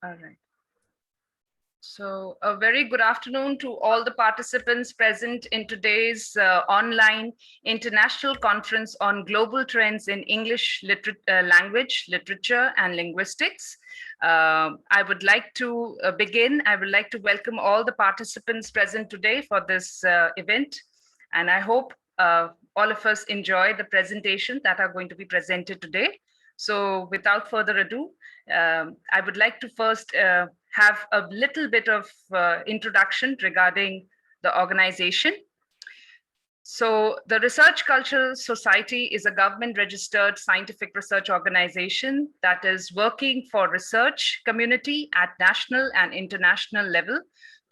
All right. So a very good afternoon to all the participants present in today's online international conference on global trends in English language, literature, and linguistics. I would like to begin. I would like to welcome all the participants present today for this event. And I hope all of us enjoy the presentation that are going to be presented today. So without further ado, I would like to first have a little bit of introduction regarding the organization. So the Research Cultural Society is a government-registered scientific research organization that is working for research community at national and international level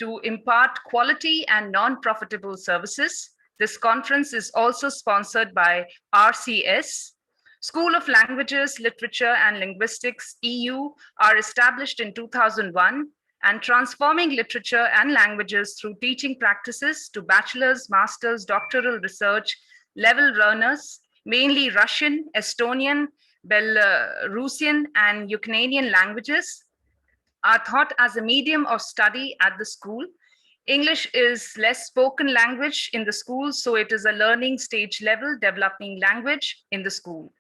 to impart quality and non-profitable services. This conference is also sponsored by RCS. School of Languages, Literature and Linguistics, EU, are established in 2001 and transforming literature and languages through teaching practices to bachelor's, master's, doctoral research level learners, mainly Russian, Estonian, Belarusian, and Ukrainian languages, are taught as a medium of study at the school. English is less spoken language in the school, so it is a learning stage level developing language in the school.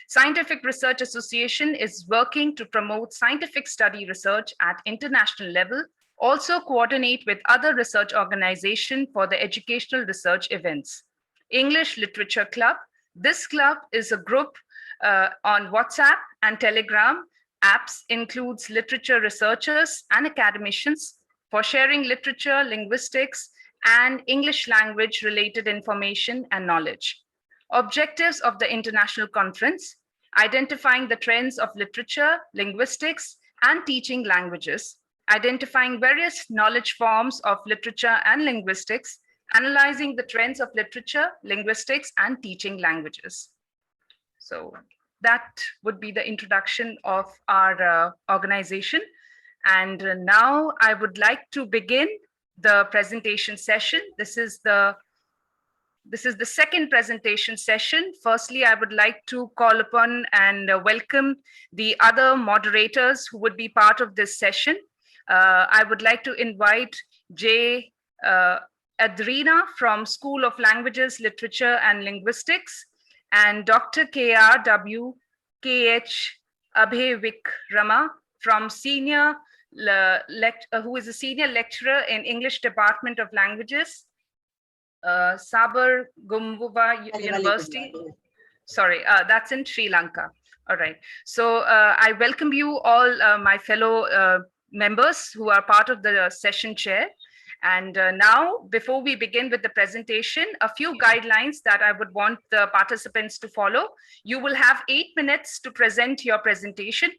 Scientific Research Association is working to promote scientific study research at international level, also coordinate with other research organizations for the educational research events. English Literature Club. This club is a group on WhatsApp and Telegram. Apps includes literature researchers and academicians for sharing literature, linguistics, and English language related information and knowledge. Objectives of the international conference: identifying the trends of literature, linguistics, and teaching languages, identifying various knowledge forms of literature and linguistics, analyzing the trends of literature, linguistics, and teaching languages. So that would be the introduction of our organization. And now I would like to begin the presentation session. This is the second presentation session. Firstly, I would like to call upon and welcome the other moderators who would be part of this session. I would like to invite J. Adrina from School of Languages, Literature and Linguistics, and Dr. KRW KH Abhevikrama from who is a senior lecturer in English Department of Languages, Sabar Gumbuva University. Sorry, that's in Sri Lanka. All right. So I welcome you all, my fellow members who are part of the session chair. And now, before we begin with the presentation, a few guidelines that I would want the participants to follow. You will have 8 minutes to present your presentation.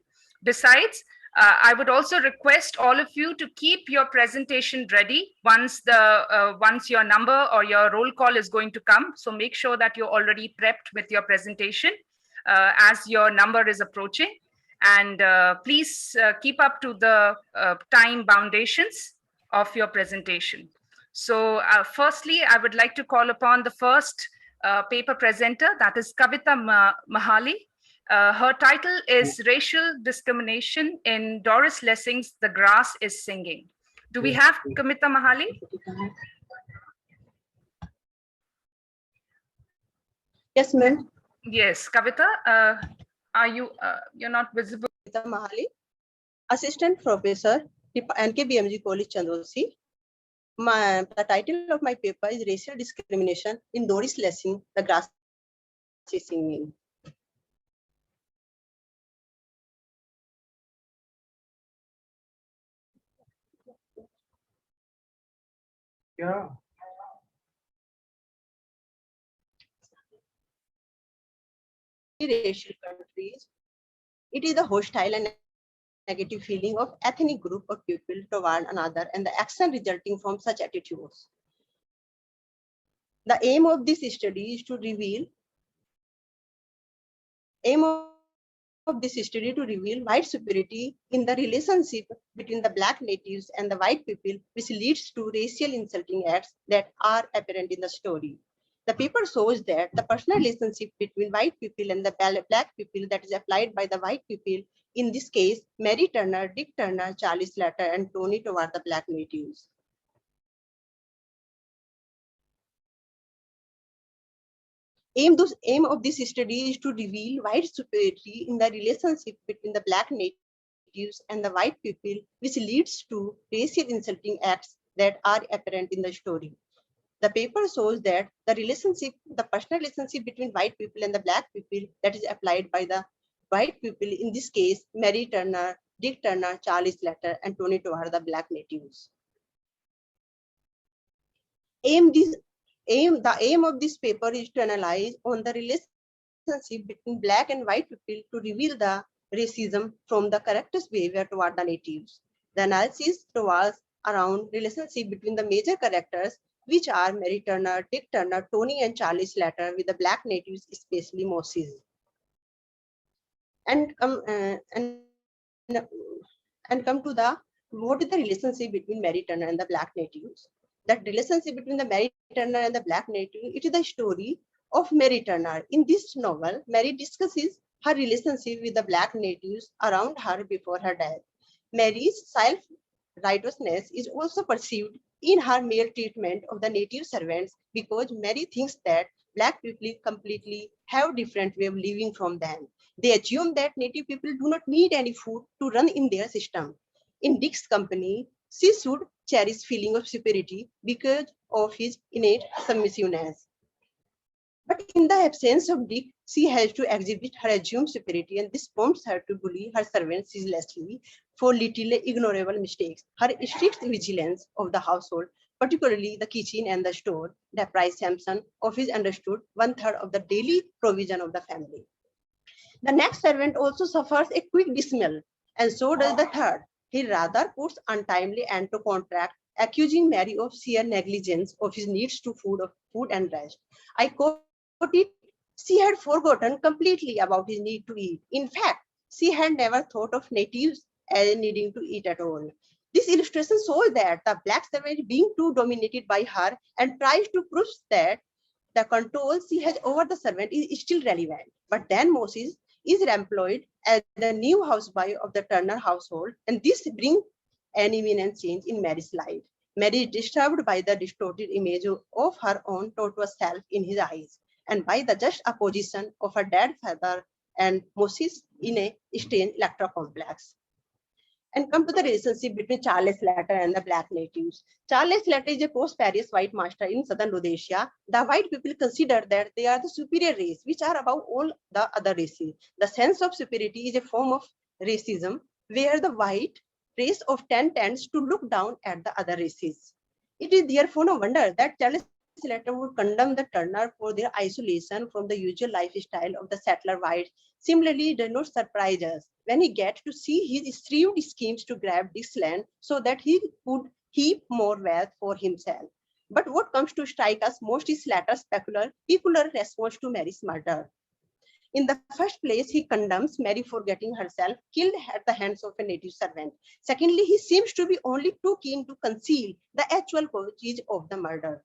Besides, I would also request all of you to keep your presentation ready once your number or your roll call is going to come. So make sure that you're already prepped with your presentation as your number is approaching. And please keep up to the time foundations of your presentation. So firstly, I would like to call upon the first paper presenter, that is Kavita Mahali. Her title is Racial Discrimination in Doris Lessing's The Grass is Singing. Do we have Kamila Mahali? Yes, ma'am. Yes, Kavita, are you, you're not visible. Kamila Mahali, Assistant Professor, NKBMG College, Chandosi. The title of my paper is Racial Discrimination in Doris Lessing, The Grass is Singing. Yeah. Racial countries, it is a hostile and negative feeling of ethnic group or people toward another and the action resulting from such attitudes. The aim of this study is to reveal white superiority in the relationship between the Black natives and the white people, which leads to racial insulting acts that are apparent in the story. The paper shows that the personal relationship between white people and the Black people that is applied by the white people In this case, Mary Turner, Dick Turner, Charlie Slater, and Tony toward the black natives. Aim of this study is to reveal white superiority in the relationship between the black natives and the white people, which leads to racial insulting acts that are apparent in the story. The paper shows that the relationship, the personal relationship between white people and the black people that is applied by the white people, in this case, Mary Turner, Dick Turner, Charlie Slater, and Tony toward the black natives. The aim of this paper is to analyze on the relationship between black and white people to reveal the racism from the characters' behavior toward the natives. The analysis revolves around relationship between the major characters, which are Mary Turner, Dick Turner, Tony, and Charlie Slater, with the black natives, especially Moses. And come to the what is the relationship between Mary Turner and the black natives? That relationship between the Mary Turner and the black native, it is the story of Mary Turner. In this novel, Mary discusses her relationship with the black natives around her before her death. Mary's self-righteousness is also perceived in her male treatment of the native servants, because Mary thinks that black people completely have different way of living from them. They assume that native people do not need any food to run in their system. In Dick's company, she should cherish feeling of superiority because of his innate submissiveness. But in the absence of Dick, she has to exhibit her assumed superiority, and this prompts her to bully her servants ceaselessly for little ignorable mistakes. Her strict vigilance of the household, particularly the kitchen and the store, deprives Samson of his understood 1/3 of the daily provision of the family. The next servant also suffers a quick dismissal, and so does the third. He rather puts untimely end to contract, accusing Mary of sheer negligence of his needs to food and rest. I quote it, she had forgotten completely about his need to eat. In fact, she had never thought of natives as needing to eat at all. This illustration shows that the black servant being too dominated by her and tries to prove that the control she has over the servant is still relevant. But then Moses is employed as the new housewife of the Turner household, and this brings an imminent change in Mary's life. Mary is disturbed by the distorted image of her own total self in his eyes, and by the just opposition of her dead father and Moses in a strange electro complex. And come to the relationship between Charles Slater and the black natives. Charles Slater is a post-Paris white master in southern Rhodesia. The white people consider that they are the superior race, which are above all the other races. The sense of superiority is a form of racism, where the white race often tends to look down at the other races. It is therefore no wonder that Charles Slater would condemn the Turner for their isolation from the usual lifestyle of the settler whites. Similarly, it does not surprise us when we get to see his shrewd schemes to grab this land so that he could heap more wealth for himself. But what comes to strike us most is Slater's peculiar response to Mary's murder. In the first place, he condemns Mary for getting herself killed at the hands of a native servant. Secondly, he seems to be only too keen to conceal the actual causes of the murder.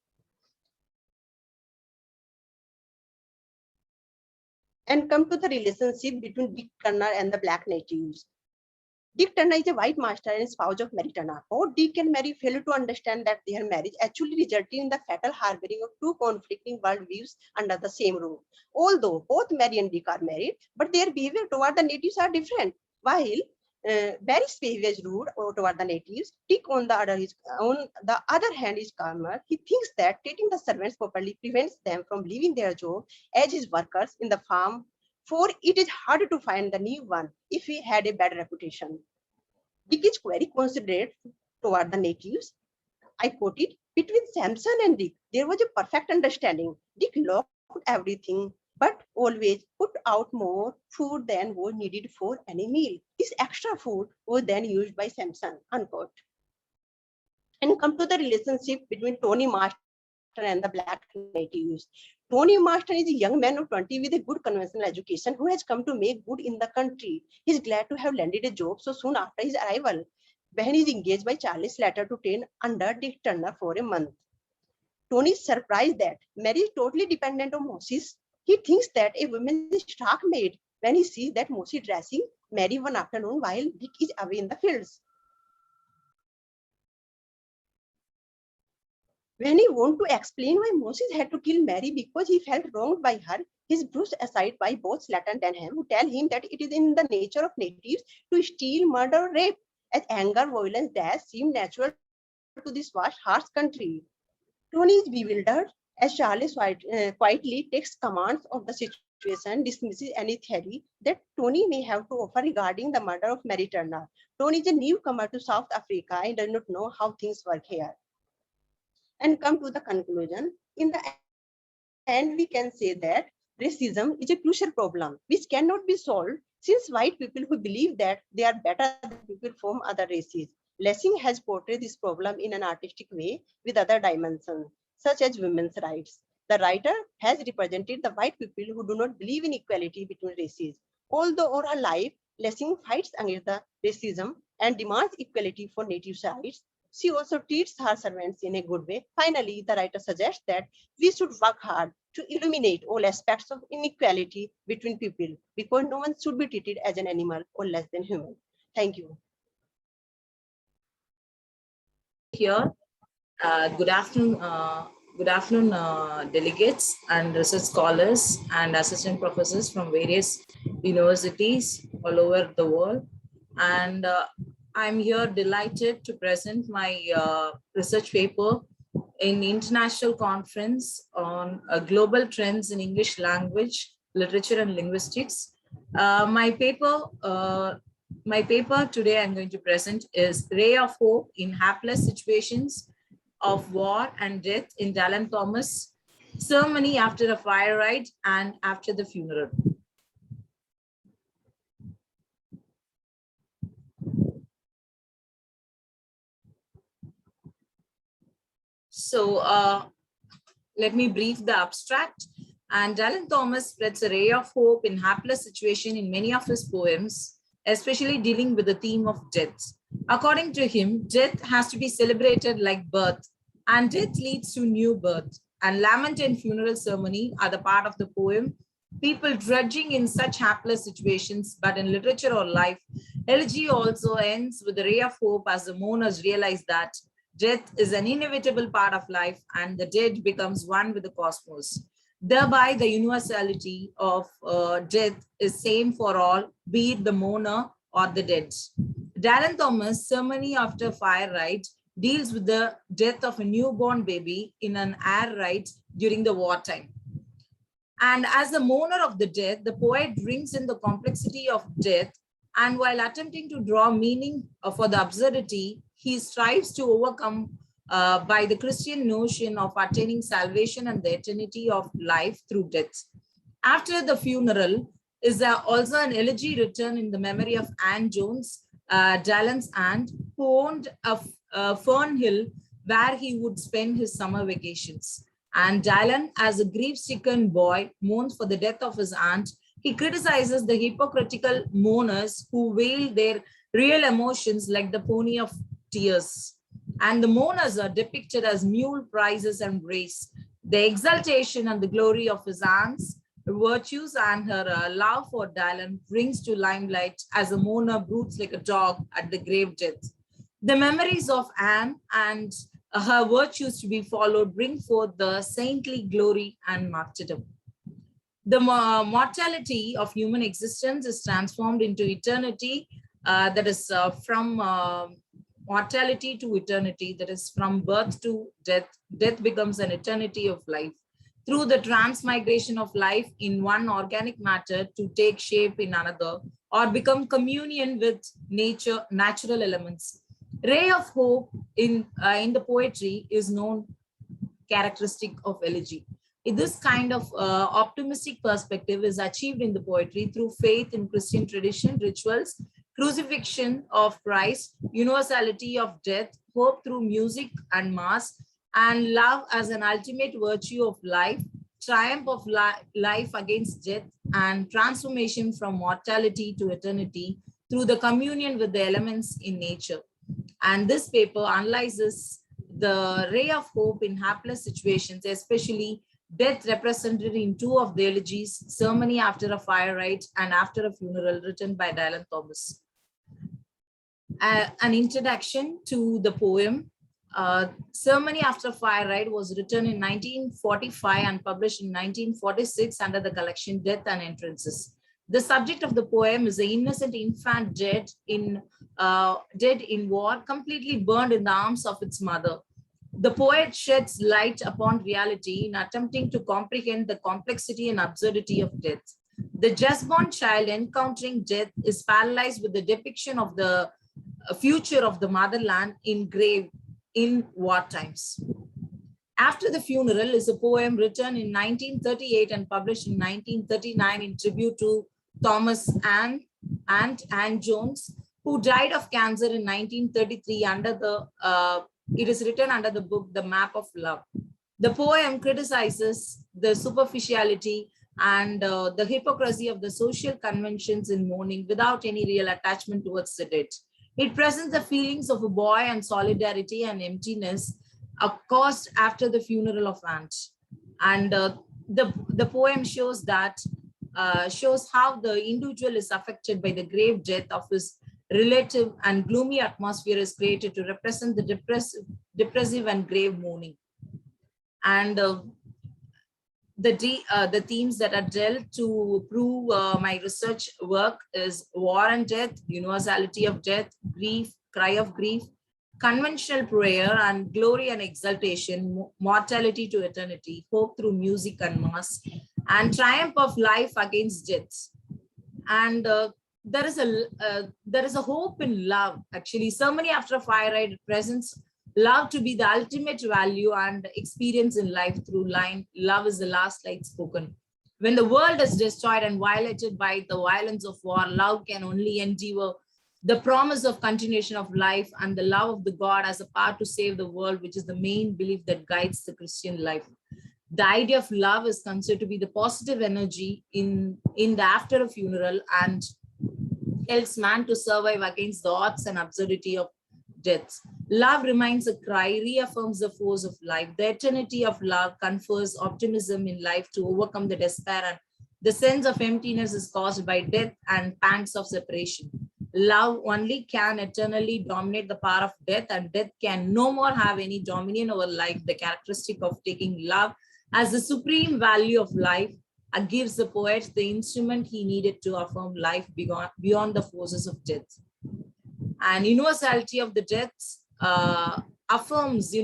And come to the relationship between Dick Turner and the black natives. Dick Turner is a white master and spouse of Mary Turner. Both Dick and Mary fail to understand that their marriage actually resulted in the fatal harboring of two conflicting worldviews under the same roof. Although both Mary and Dick are married, but their behavior toward the natives are different. While Mary's behavior is rude toward the natives, Dick on the other hand is calmer. He thinks that treating the servants properly prevents them from leaving their job as his workers in the farm, for it is harder to find the new one if he had a bad reputation. Dick is very considerate toward the natives. I quoted, between Samson and Dick, there was a perfect understanding. Dick locked everything, but always put out more food than was needed for any meal. This extra food was then used by Samson, unquote. And come to the relationship between Tony Master and the black natives. Tony Master is a young man of 20 with a good conventional education who has come to make good in the country. He is glad to have landed a job so soon after his arrival, when he is engaged by Charlie Slater to train under Dick Turner for a month. Tony is surprised that Mary is totally dependent on Moses. He thinks that a woman is stark made when he sees that Moses dressing Mary one afternoon while Dick is away in the fields. When he wanted to explain why Moses had to kill Mary because he felt wronged by her, he is brushed aside by both Slater and Denham, who tell him that it is in the nature of natives to steal, murder, or rape, as anger, violence, death seem natural to this vast, harsh country. Tony is bewildered as Charles quietly takes commands of the situation, dismisses any theory that Tony may have to offer regarding the murder of Mary Turner. Tony is a newcomer to South Africa and does not know how things work here. And come to the conclusion. In the end, we can say that racism is a crucial problem which cannot be solved since white people who believe that they are better than people from other races. Lessing has portrayed this problem in an artistic way with other dimensions, such as women's rights. The writer has represented the white people who do not believe in equality between races. Although all her life, Lessing fights against the racism and demands equality for native rights, she also treats her servants in a good way. Finally, the writer suggests that we should work hard to illuminate all aspects of inequality between people because no one should be treated as an animal or less than human. Thank you. Here, good afternoon, delegates and research scholars and assistant professors from various universities all over the world. And I'm here delighted to present my research paper in international conference on global trends in English language, literature, and linguistics. My paper today I'm going to present is Ray of Hope in Hapless Situations of War and Death in Dylan Thomas, Ceremony After a Fire Ride and After the Funeral. So let me brief the abstract. And Dylan Thomas spreads a ray of hope in hapless situation in many of his poems, especially dealing with the theme of death. According to him, death has to be celebrated like birth, and death leads to new birth. And lament and funeral ceremony are the part of the poem. People drudging in such hapless situations, but in literature or life, elegy also ends with a ray of hope as the mourners realize that death is an inevitable part of life and the dead becomes one with the cosmos. Thereby, the universality of death is same for all, be it the mourner or the dead. Dylan Thomas' Ceremony After Fire Ride deals with the death of a newborn baby in an air ride during the wartime. And as the mourner of the dead, the poet brings in the complexity of death, and while attempting to draw meaning for the absurdity, he strives to overcome by the Christian notion of attaining salvation and the eternity of life through death. After the funeral is also an elegy written in the memory of Anne Jones, Dylan's aunt, who owned a Fern Hill where he would spend his summer vacations. And Dylan, as a grief-stricken boy, mourns for the death of his aunt. He criticizes the hypocritical mourners who veil their real emotions like the pony of tears. And the mourners are depicted as mule prizes and race. The exaltation and the glory of his aunt's virtues and her love for Dylan brings to limelight as a mourner broods like a dog at the grave death. The memories of Anne and her virtues to be followed bring forth the saintly glory and martyrdom. The mortality of human existence is transformed into eternity, that is from mortality to eternity, that is from birth to death. Death becomes an eternity of life through the transmigration of life in one organic matter to take shape in another or become communion with nature, natural elements. Ray of hope in the poetry is known characteristic of elegy. This kind of optimistic perspective is achieved in the poetry through faith in Christian tradition, rituals, crucifixion of Christ, universality of death, hope through music and mass, and love as an ultimate virtue of life, triumph of life against death, and transformation from mortality to eternity through the communion with the elements in nature. And this paper analyzes the ray of hope in hapless situations, especially Death represented in two of the elegies, Ceremony After a Fire Rite and After a Funeral, written by Dylan Thomas. An introduction to the poem. Ceremony After Fire Rite was written in 1945 and published in 1946 under the collection Death and Entrances. The subject of the poem is an innocent infant dead in war, completely burned in the arms of its mother. The poet sheds light upon reality in attempting to comprehend the complexity and absurdity of death. The just-born child encountering death is paralyzed with the depiction of the future of the motherland engraved in war times. After the Funeral is a poem written in 1938 and published in 1939 in tribute to Thomas and Anne Jones, who died of cancer in 1933 under the, it is written under the book, The Map of Love. The poem criticizes the superficiality and the hypocrisy of the social conventions in mourning without any real attachment towards the dead. It presents the feelings of a boy and solidarity and emptiness caused after the funeral of Aunt. And the poem shows that shows how the individual is affected by the grave death of his relative, and gloomy atmosphere is created to represent the depressive and grave mourning. And the themes that are dealt to prove my research work is war and death, universality of death, grief, cry of grief, conventional prayer and glory and exaltation, mortality to eternity, hope through music and mass, and triumph of life against death. And there is a hope in love. Actually, Ceremony After a Fire Rite presents love to be the ultimate value and experience in life through line, love is the last light spoken. When the world is destroyed and violated by the violence of war, love can only endure the promise of continuation of life and the love of the God as a power to save the world, which is the main belief that guides the Christian life. The idea of love is considered to be the positive energy in the after a funeral and helps man to survive against the odds and absurdity of death. Love remains a cry, reaffirms the force of life. The eternity of love confers optimism in life to overcome the despair, and the sense of emptiness is caused by death and pangs of separation. Love only can eternally dominate the power of death, and death can no more have any dominion over life. The characteristic of taking love as the supreme value of life gives the poet the instrument he needed to affirm life beyond the forces of death. And universality of the death affirms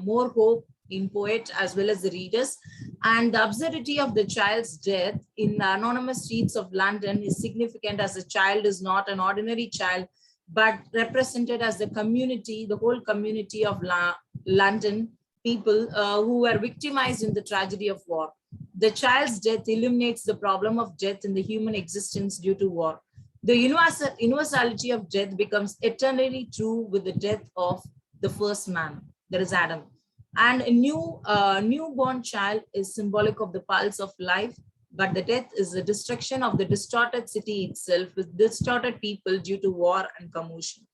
more hope in poet as well as the readers. And the absurdity of the child's death in the anonymous streets of London is significant, as the child is not an ordinary child, but represented as the community, the whole community of London people who were victimized in the tragedy of war. The child's death illuminates the problem of death in the human existence due to war. The universality of death becomes eternally true with the death of the first man, that is Adam. And a newborn child is symbolic of the pulse of life, but the death is the destruction of the distorted city itself with distorted people due to war and commotion.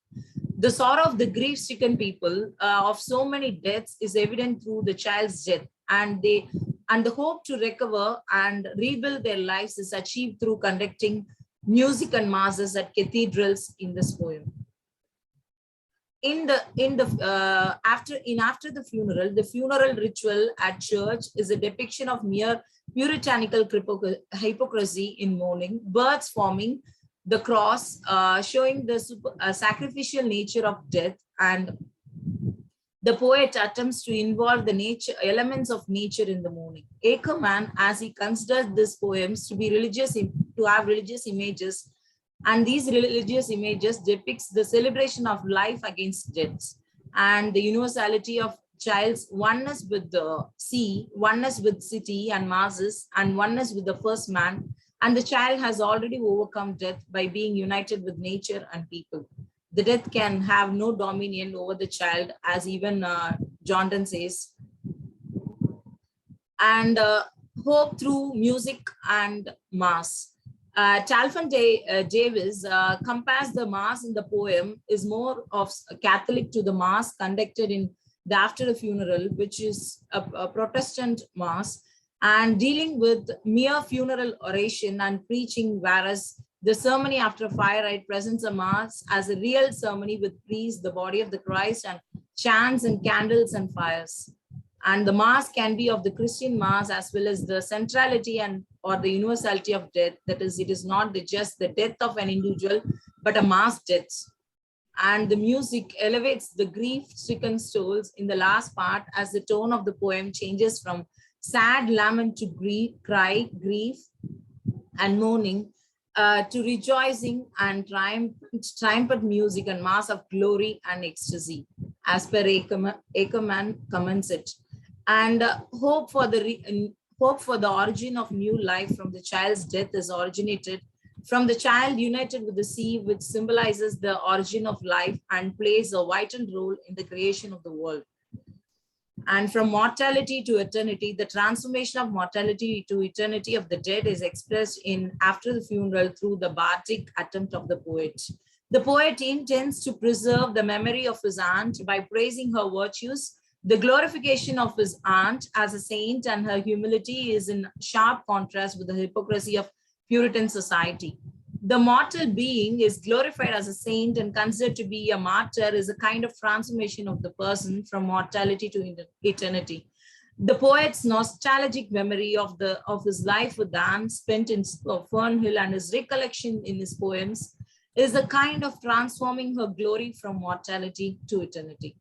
The sorrow of the grief-stricken people of so many deaths is evident through the child's death, and the hope to recover and rebuild their lives is achieved through conducting music and masses at cathedrals in this poem. After the funeral, the funeral ritual at church is a depiction of mere puritanical hypocrisy in mourning, birds forming the cross, showing the sacrificial nature of death, and the poet attempts to involve the elements of nature in the mourning. Ackerman, as he considers these poems to be to have religious images, and these religious images depicts the celebration of life against death, and the universality of child's oneness with the sea, oneness with city and masses, and oneness with the first man. And the child has already overcome death by being united with nature and people. The death can have no dominion over the child, as even John Donne says. And hope through music and mass. Talfan Davis compares the mass in the poem is more of Catholic to the mass conducted in the after a funeral, which is a Protestant mass, and dealing with mere funeral oration and preaching, whereas the ceremony after fire rite presents a mass as a real ceremony with priests, the body of the Christ, and chants and candles and fires. And the mass can be of the Christian mass as well as the centrality and or the universality of death. That is, it is not just the death of an individual, but a mass death. And the music elevates the grief-stricken souls in the last part as the tone of the poem changes from sad lament to cry, grief, and mourning to rejoicing and triumphant music and mass of glory and ecstasy, as per Ackerman comments it. And hope for the origin of new life from the child's death is originated from the child united with the sea, which symbolizes the origin of life and plays a vital role in the creation of the world. And from mortality to eternity, the transformation of mortality to eternity of the dead is expressed in After the Funeral through the bardic attempt of the poet. The poet intends to preserve the memory of his aunt by praising her virtues. The glorification of his aunt as a saint and her humility is in sharp contrast with the hypocrisy of Puritan society. The mortal being is glorified as a saint and considered to be a martyr is a kind of transformation of the person from mortality to eternity. The poet's nostalgic memory of his life with Anne spent in Fernhill and his recollection in his poems is a kind of transforming her glory from mortality to eternity.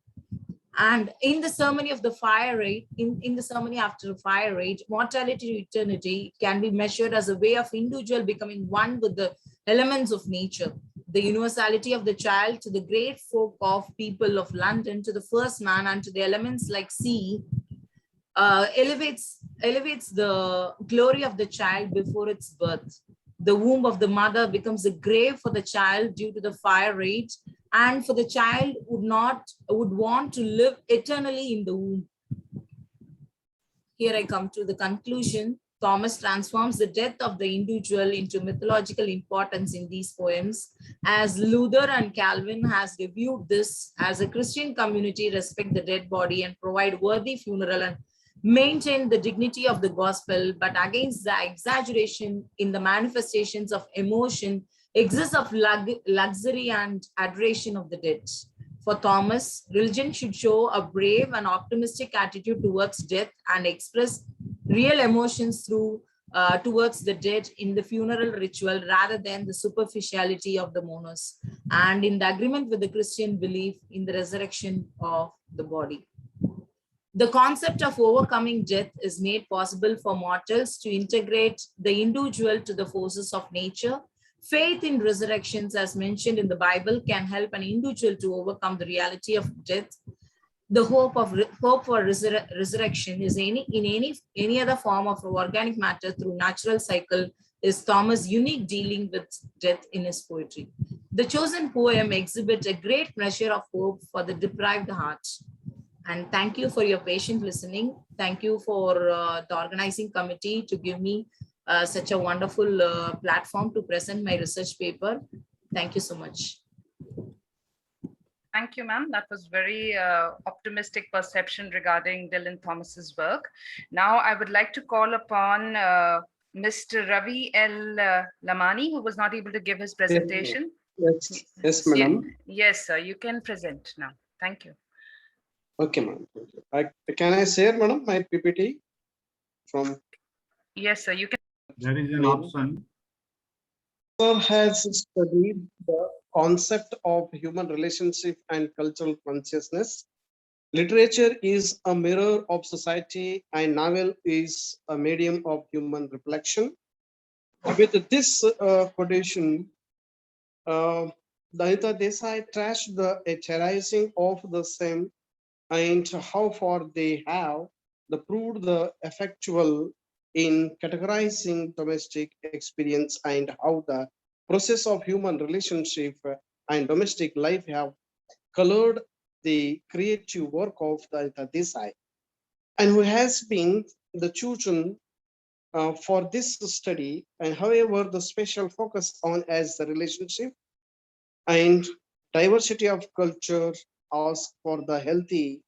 And in the ceremony of the fire rite, in the ceremony after the fire rite, mortality to eternity can be measured as a way of individual becoming one with the elements of nature. The universality of the child to the great folk of people of London, to the first man, and to the elements like sea, elevates the glory of the child before its birth. The womb of the mother becomes a grave for the child due to the fire rite, and for the child would want to live eternally in the womb. Here I come to the conclusion. Thomas transforms the death of the individual into mythological importance in these poems. As Luther and Calvin has reviewed this, as a Christian community respect the dead body and provide worthy funeral and maintain the dignity of the gospel, but against the exaggeration in the manifestations of emotion, excess of luxury and adoration of the dead. For Thomas, religion should show a brave and optimistic attitude towards death and express real emotions towards the dead in the funeral ritual rather than the superficiality of the mourners, and in the agreement with the Christian belief in the resurrection of the body. The concept of overcoming death is made possible for mortals to integrate the individual to the forces of nature. Faith in resurrections, as mentioned in the Bible, can help an individual to overcome the reality of death. The hope for resurrection is any other form of organic matter through natural cycle is Thomas' unique dealing with death in his poetry. The chosen poem exhibits a great measure of hope for the deprived heart. And thank you for your patient listening. Thank you for the organizing committee to give me such a wonderful platform to present my research paper. Thank you so much. Thank you, ma'am. That was very optimistic perception regarding Dylan Thomas's work. Now, I would like to call upon Mr. Ravi L. Lamani, who was not able to give his presentation. Yes, madam. Yes, sir. You can present now. Thank you. Okay, ma'am. Can I share, madam, my PPT from? Yes, sir. You can. There is an option. Sir has studied the concept of human relationship and cultural consciousness. Literature is a mirror of society and novel is a medium of human reflection. With this quotation, Anita Desai trashed the theorizing of the same and how far they have proved the effectual in categorizing domestic experience and how the process of human relationship and domestic life have colored the creative work of the Desai, and who has been the chosen for this study. And however, the special focus on as the relationship and diversity of culture asks for the healthy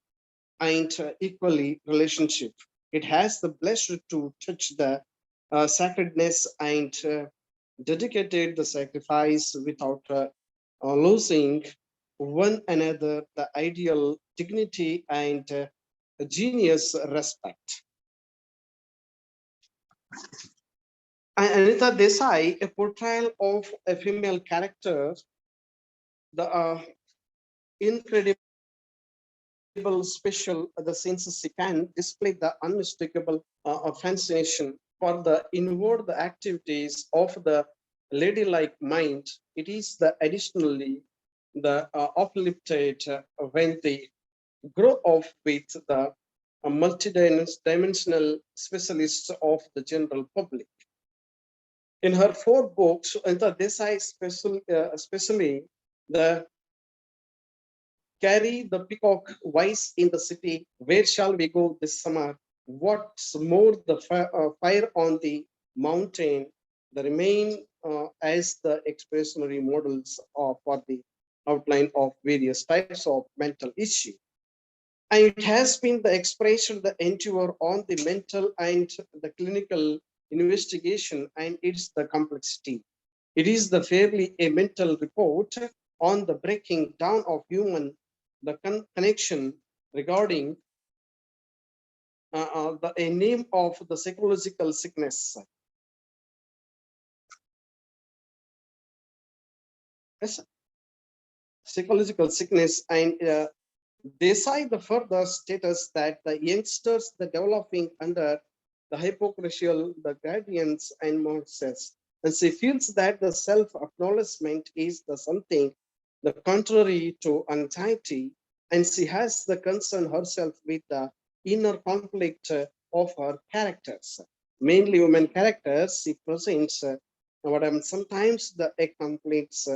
and equally relationship. It has the pleasure to touch the sacredness and dedicated the sacrifice without losing one another the ideal dignity and genius respect. Anita Desai, a portrayal of a female character, the incredible special, the senses she can display the unmistakable fascination for the inward activities of the ladylike mind. It is the additionally the uplifted when they grow up with the multidimensional specialists of the general public. In her 4 books, Anita Desai especially the Carry the peacock wise in the city. Where shall we go this summer? What's more, the fire on the mountain, the remain as the expressionary models for the outline of various types of mental issue. And it has been the expression, the endure on the mental and the clinical investigation and its the complexity. It is the fairly a mental report on the breaking down of human the connection regarding a name of the psychological sickness. Yes, psychological sickness, and they cite the further status that the youngsters the developing under the hypocritical, the guardians and monsters, and she feels that the self-acknowledgement is the something the contrary to anxiety, and she has the concern herself with the inner conflict of her characters, mainly women characters. She presents sometimes the conflicts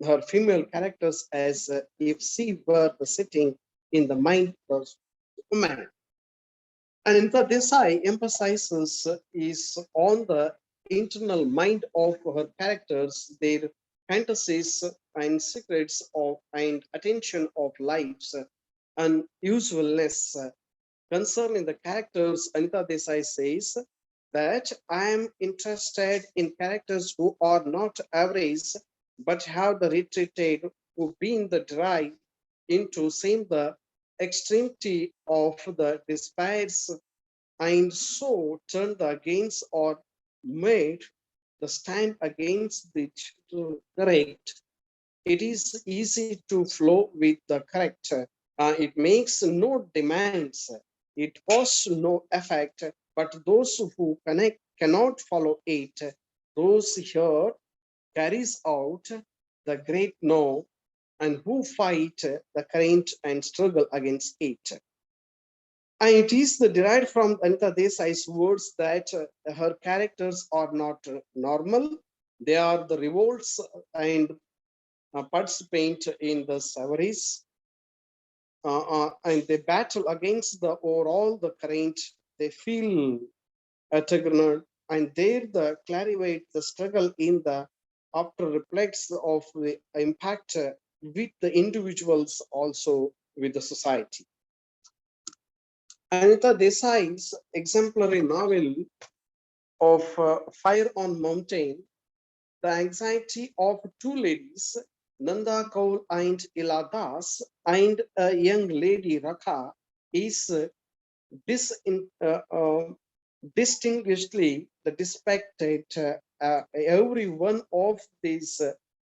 her female characters as if she were sitting in the mind of woman. And Inta Desai emphasizes is on the internal mind of her characters, their fantasies and secrets of and attention of lives and usualness. Concerning the characters, Anita Desai says that I am interested in characters who are not average, but have the retreated, who being the drive into seeing the extremity of the despairs, and so turned against or made the stand against the correct. It is easy to flow with the correct. It makes no demands. It causes no effect, but those who cannot follow it, those here carries out the great no, and who fight the current and struggle against it. And it is derived from Anita Desai's words that her characters are not normal. They are the revolts and participate in the savaries, and they battle against the overall the current. They feel antagonist, and there the clarivate the struggle in the after reflects of the impact with the individuals, also with the society. Anita Desai's exemplary novel of Fire on Mountain, the anxiety of 2 ladies, Nanda Kaul and Ila Das, and a young lady Rakha, is distinguishedly depicted. Every one of these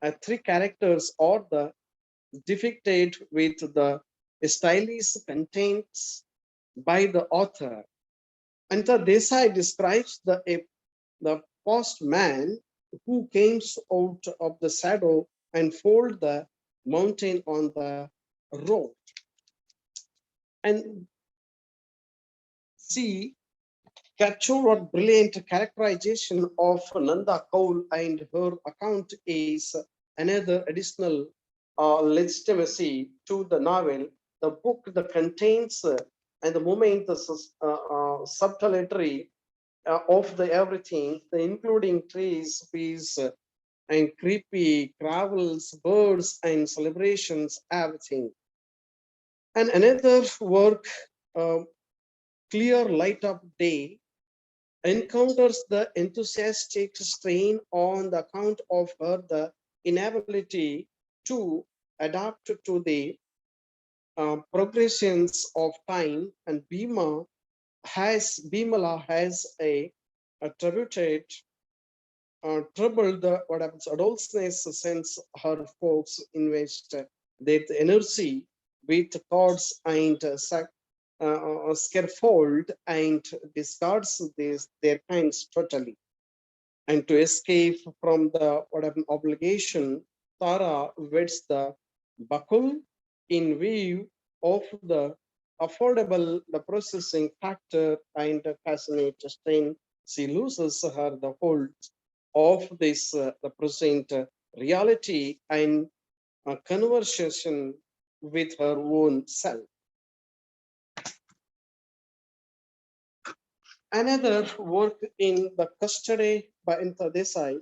3 characters are the depicted with the stylish contents by the author. Anita Desai describes the postman who came out of the shadow and fold the mountain on the road. And see, capture what brilliant characterization of Nanda Kaul, and her account is another additional legitimacy to the novel. The book that contains and the moment the subtlety of the everything, the including trees, bees, and creepy travels, birds, and celebrations, everything. And another work clear light of day, encounters the enthusiastic strain on the account of her the inability to adapt to the progressions of time, and Bimala has a tribute troubled what happens adolescence since her folks invest their energy with thoughts and scaffold and discards their kinds totally. And to escape from the what happened obligation, Tara weds the buckle in view of the affordable the processing factor and the passionate strain. She loses her the hold of this the present reality and a conversation with her own self. Another work in the custody by Desai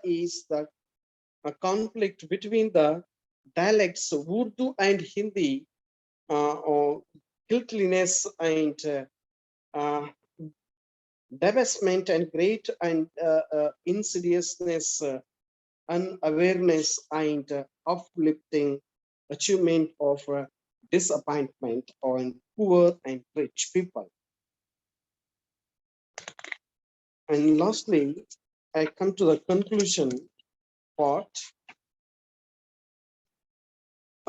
is the conflict between the dialects Urdu and Hindi, or guiltiness and debasement and great and insidiousness, unawareness and uplifting achievement of disappointment on poor and rich people. And lastly, I come to the conclusion part.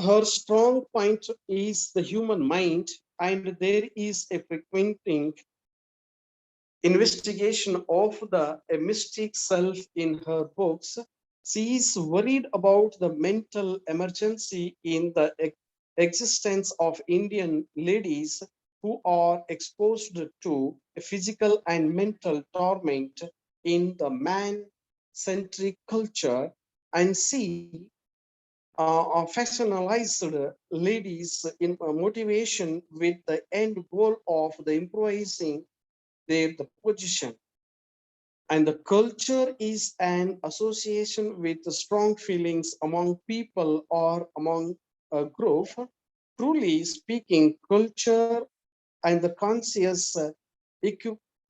Her strong point is the human mind, and there is a frequenting investigation of the mystic self in her books. She is worried about the mental emergency in the existence of Indian ladies who are exposed to physical and mental torment in the man-centric culture, and she factionalized ladies in motivation with the end goal of the improvising their the position. And the culture is an association with the strong feelings among people or among a group. Truly speaking, culture and the conscious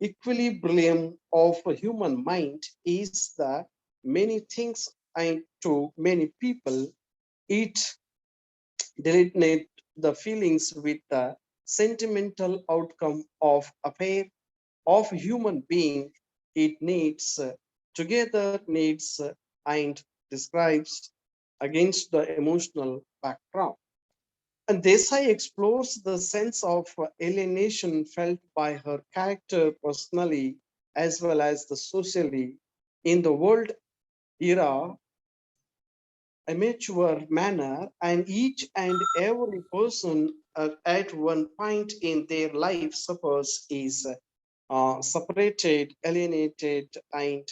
equilibrium of a human mind is the many things, and to many people it delineate the feelings with the sentimental outcome of affair of human being. It needs together needs and describes against the emotional background. And Desai explores the sense of alienation felt by her character personally as well as the socially in the world era amateur manner, and each and every person at one point in their life suffers is separated, alienated, and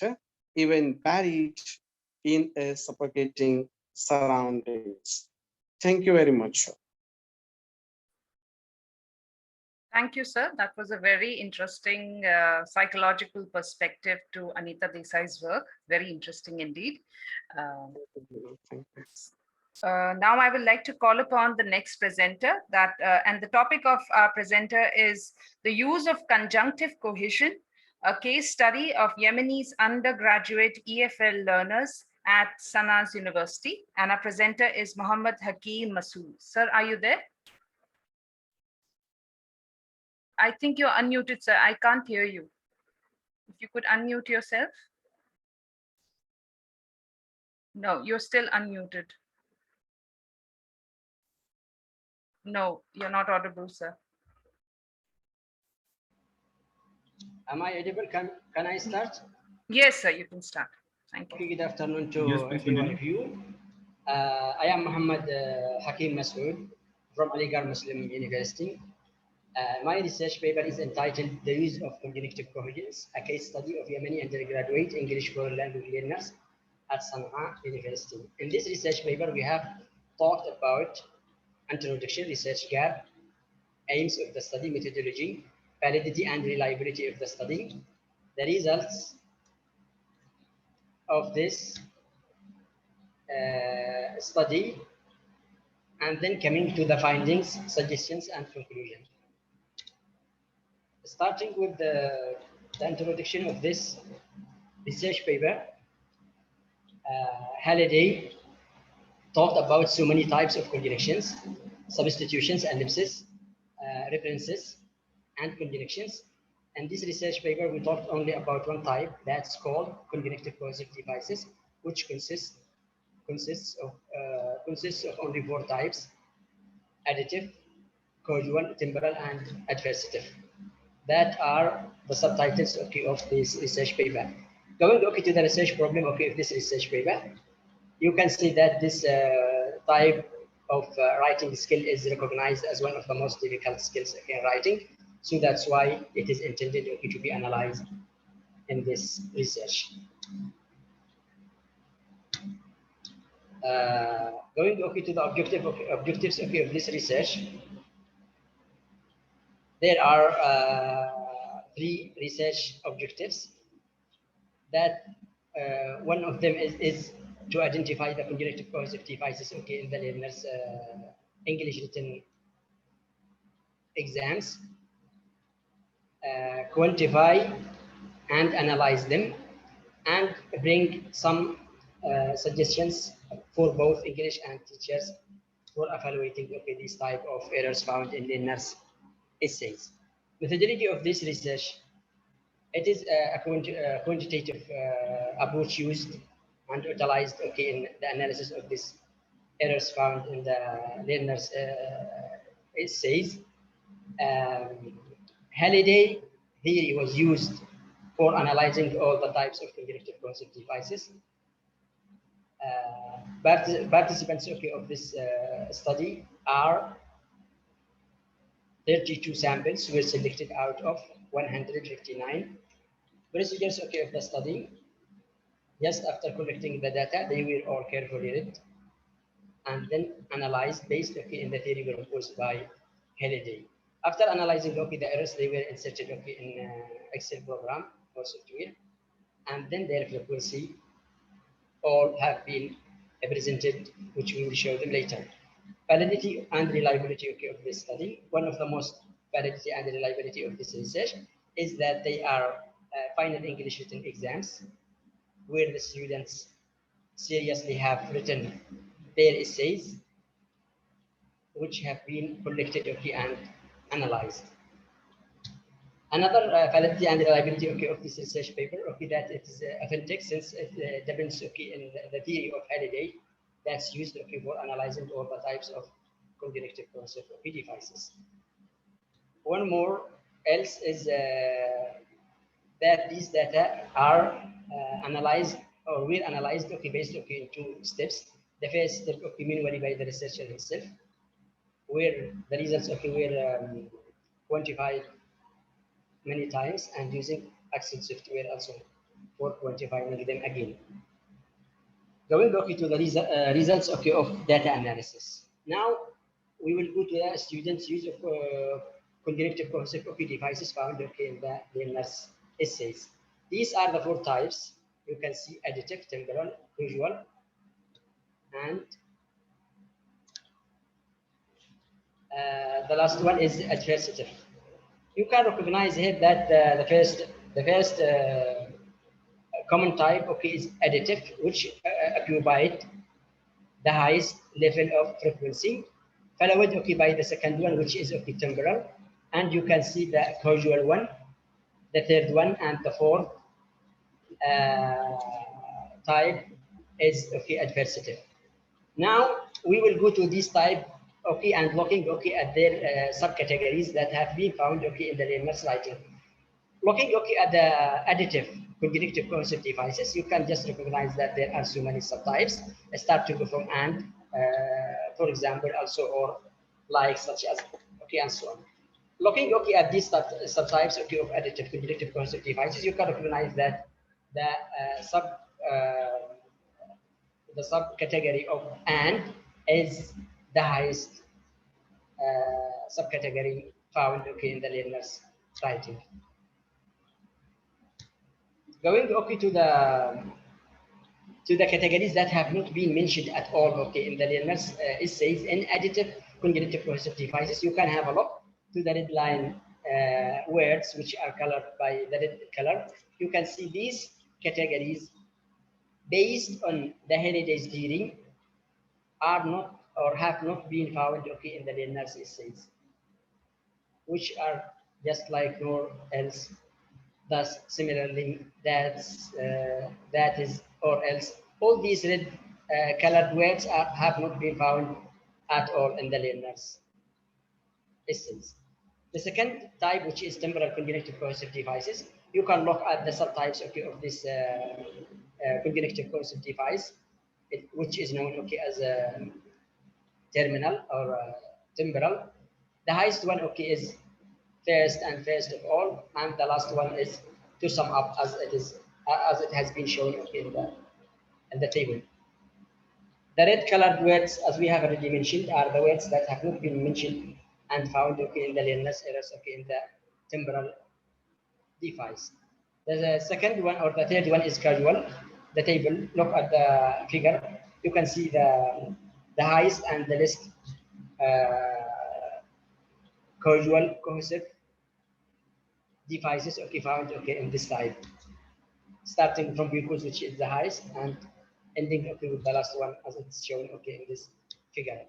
even buried in a suffocating surroundings. Thank you very much. Thank you, sir. That was a very interesting psychological perspective to Anita Desai's work. Very interesting indeed. Now I would like to call upon the next presenter, and the topic of our presenter is the use of conjunctive cohesion, a case study of Yemenis undergraduate EFL learners at Sanaz University. And our presenter is Mohammad Hakeem Masood. Sir, are you there? I think you're unmuted, sir. I can't hear you. If you could unmute yourself. No, you're still unmuted. No, you're not audible, sir. Am I audible? Can I start? Yes, sir, you can start. Thank you. Okay, good afternoon to every one of you. I am Muhammad Hakeem Masood from Aligarh Muslim University. My research paper is entitled The Use of Conjunctive Coherence, a case study of Yemeni undergraduate English foreign language learners at Sana'a University. In this research paper, we have talked about introduction, research gap, aims of the study, methodology, validity and reliability of the study, the results of this study, and then coming to the findings, suggestions, and conclusion. Starting with the introduction of this research paper, Halliday talked about so many types of conjunctions, substitutions, ellipses, references, and conjunctions. And this research paper, we talked only about one type, that's called conjunctive cohesive devices, which consists of only 4 types: additive, causal, temporal, and adversative. That are the subtitles of this research paper. Going to the research problem of this research paper, you can see that this type of writing skill is recognized as one of the most difficult skills in writing. So that's why it is intended to be analyzed in this research. Going to the objectives of this research, there are 3 research objectives. That one of them is to identify the conjunctive cohesive devices in the learner's English written exams, quantify and analyze them, and bring some suggestions for both English and teachers for evaluating these type of errors found in learners' essays. Methodology of this research, it is a quantitative approach used and utilized in the analysis of these errors found in the learners' essays. Halliday theory was used for analyzing all the types of conjunctive cohesive devices. Participants of this study are 32 samples were selected out of 159. Procedures of the study: just after collecting the data, they were all carefully read and then analyzed based in the theory proposed by Halliday. After analyzing the errors, they were inserted in Excel program or software, and then their frequency all have been presented, which we will show them later. Validity and reliability of this study. One of the most validity and reliability of this research is that they are final English written exams where the students seriously have written their essays, which have been collected and analyzed. Another validity and reliability of this research paper, that it is authentic since it depends in the theory of Halliday that's used for analyzing all the types of conjunctive cohesive devices. One more else is that these data are analyzed or were analyzed based in 2 steps. The first step manually by the researcher himself, where the results were quantified many times and using Excel software also for quantifying them again. Going to the results of data analysis. Now we will go to the students' use of conjunctive cohesive devices found in the learners' essays. These are the 4 types. You can see additive, temporal, causal, and the last one is adversative. You can recognize here that the first common type is additive, which occupied the highest level of frequency, followed by the second one, which is temporal, and you can see the causal one, the third one, and the fourth type is adversative. Now we will go to this type and looking at their subcategories that have been found in the learner's writing. Looking at the additive conjunctive cohesive devices, you can just recognize that there are so many subtypes, starting from and, for example, also, or like, such as, and so on. Looking at these subtypes of additive conjunctive cohesive devices, you can recognize that the subcategory of and is the highest subcategory found in the learner's writing. Going to to the categories that have not been mentioned at all, okay, in the learner's essays. In additive cognitive cohesive devices, you can have a look to the red line words which are colored by the red color. You can see these categories based on the heritage theory are not or have not been found, okay, in the learner's essays, which are just like nor else. Thus, similarly, that is or else. All these red colored words have not been found at all in the learner's essays. The second type, which is temporal cognitive cohesive devices, you can look at the subtypes, okay, of this cognitive cohesive device, which is known, okay, as a terminal or temporal. The highest one, okay, is first and first of all, and the last one is to sum up, as it has been shown, okay, in the table. The red colored words, as we have already mentioned, are the words that have not been mentioned and found, okay, in the learner's errors, okay, in the temporal device. The second one or the third one is causal. The table, look at the figure. You can see the highest and the least causal cohesive devices, okay, found, okay, in this slide, starting from pupils, which is the highest, and ending, okay, with the last one, as it's shown, okay, in this figure.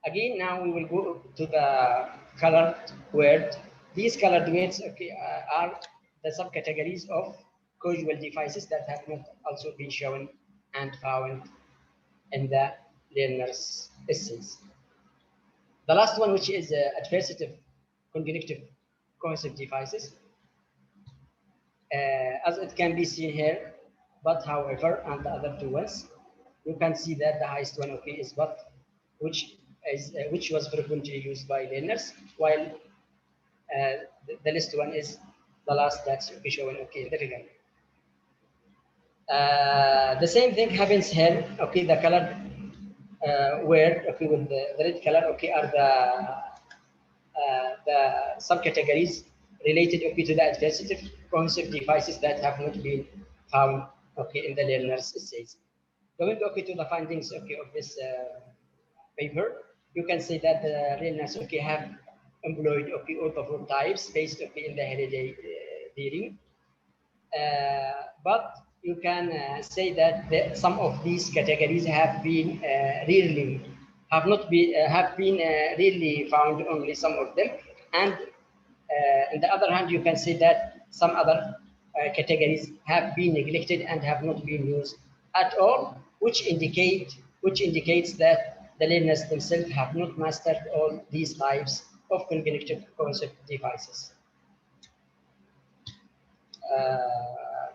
Again, now we will go to the colored word. These colored words, okay, are the subcategories of causal devices that have not also been shown and found in the learner's essays. The last one, which is adversative cognitive cohesive devices, as it can be seen here, but however, and the other two ones, you can see that the highest one, okay, is but, which was frequently used by learners, while the least one is the last that's, okay, shown, okay, in the figure. The same thing happens here, okay, the colored word, okay, with the red color, okay, are the subcategories related, okay, to the adversative cohesive devices that have not been found, okay, in the learner's essays. Going, okay, to the findings, okay, of this paper, you can say that the learners, okay, have employed, okay, all the four types based, okay, in the heritage theory. But you can say that some of these categories have been rarely found, only some of them, and on the other hand, you can say that some other categories have been neglected and have not been used at all, which indicates that the learners themselves have not mastered all these types of cognitive cohesive devices.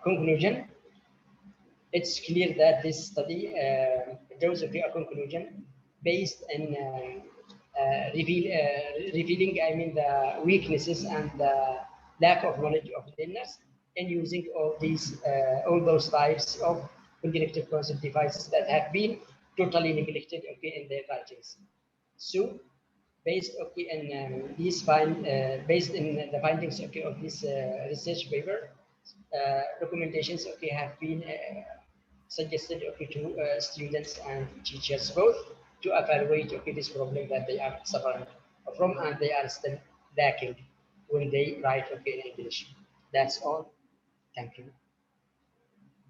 Conclusion. It's clear that this study draws a conclusion based on revealing, I mean, the weaknesses and the lack of knowledge of learners in using all those types of cognitive cohesive devices that have been totally neglected, okay, in their writings. So, based, okay, on based in the findings, okay, of this research paper, recommendations, okay, have been suggested, okay, to students and teachers both to evaluate, okay, this problem that they are suffering from and they are still lacking when they write, okay, in English. That's all. Thank you.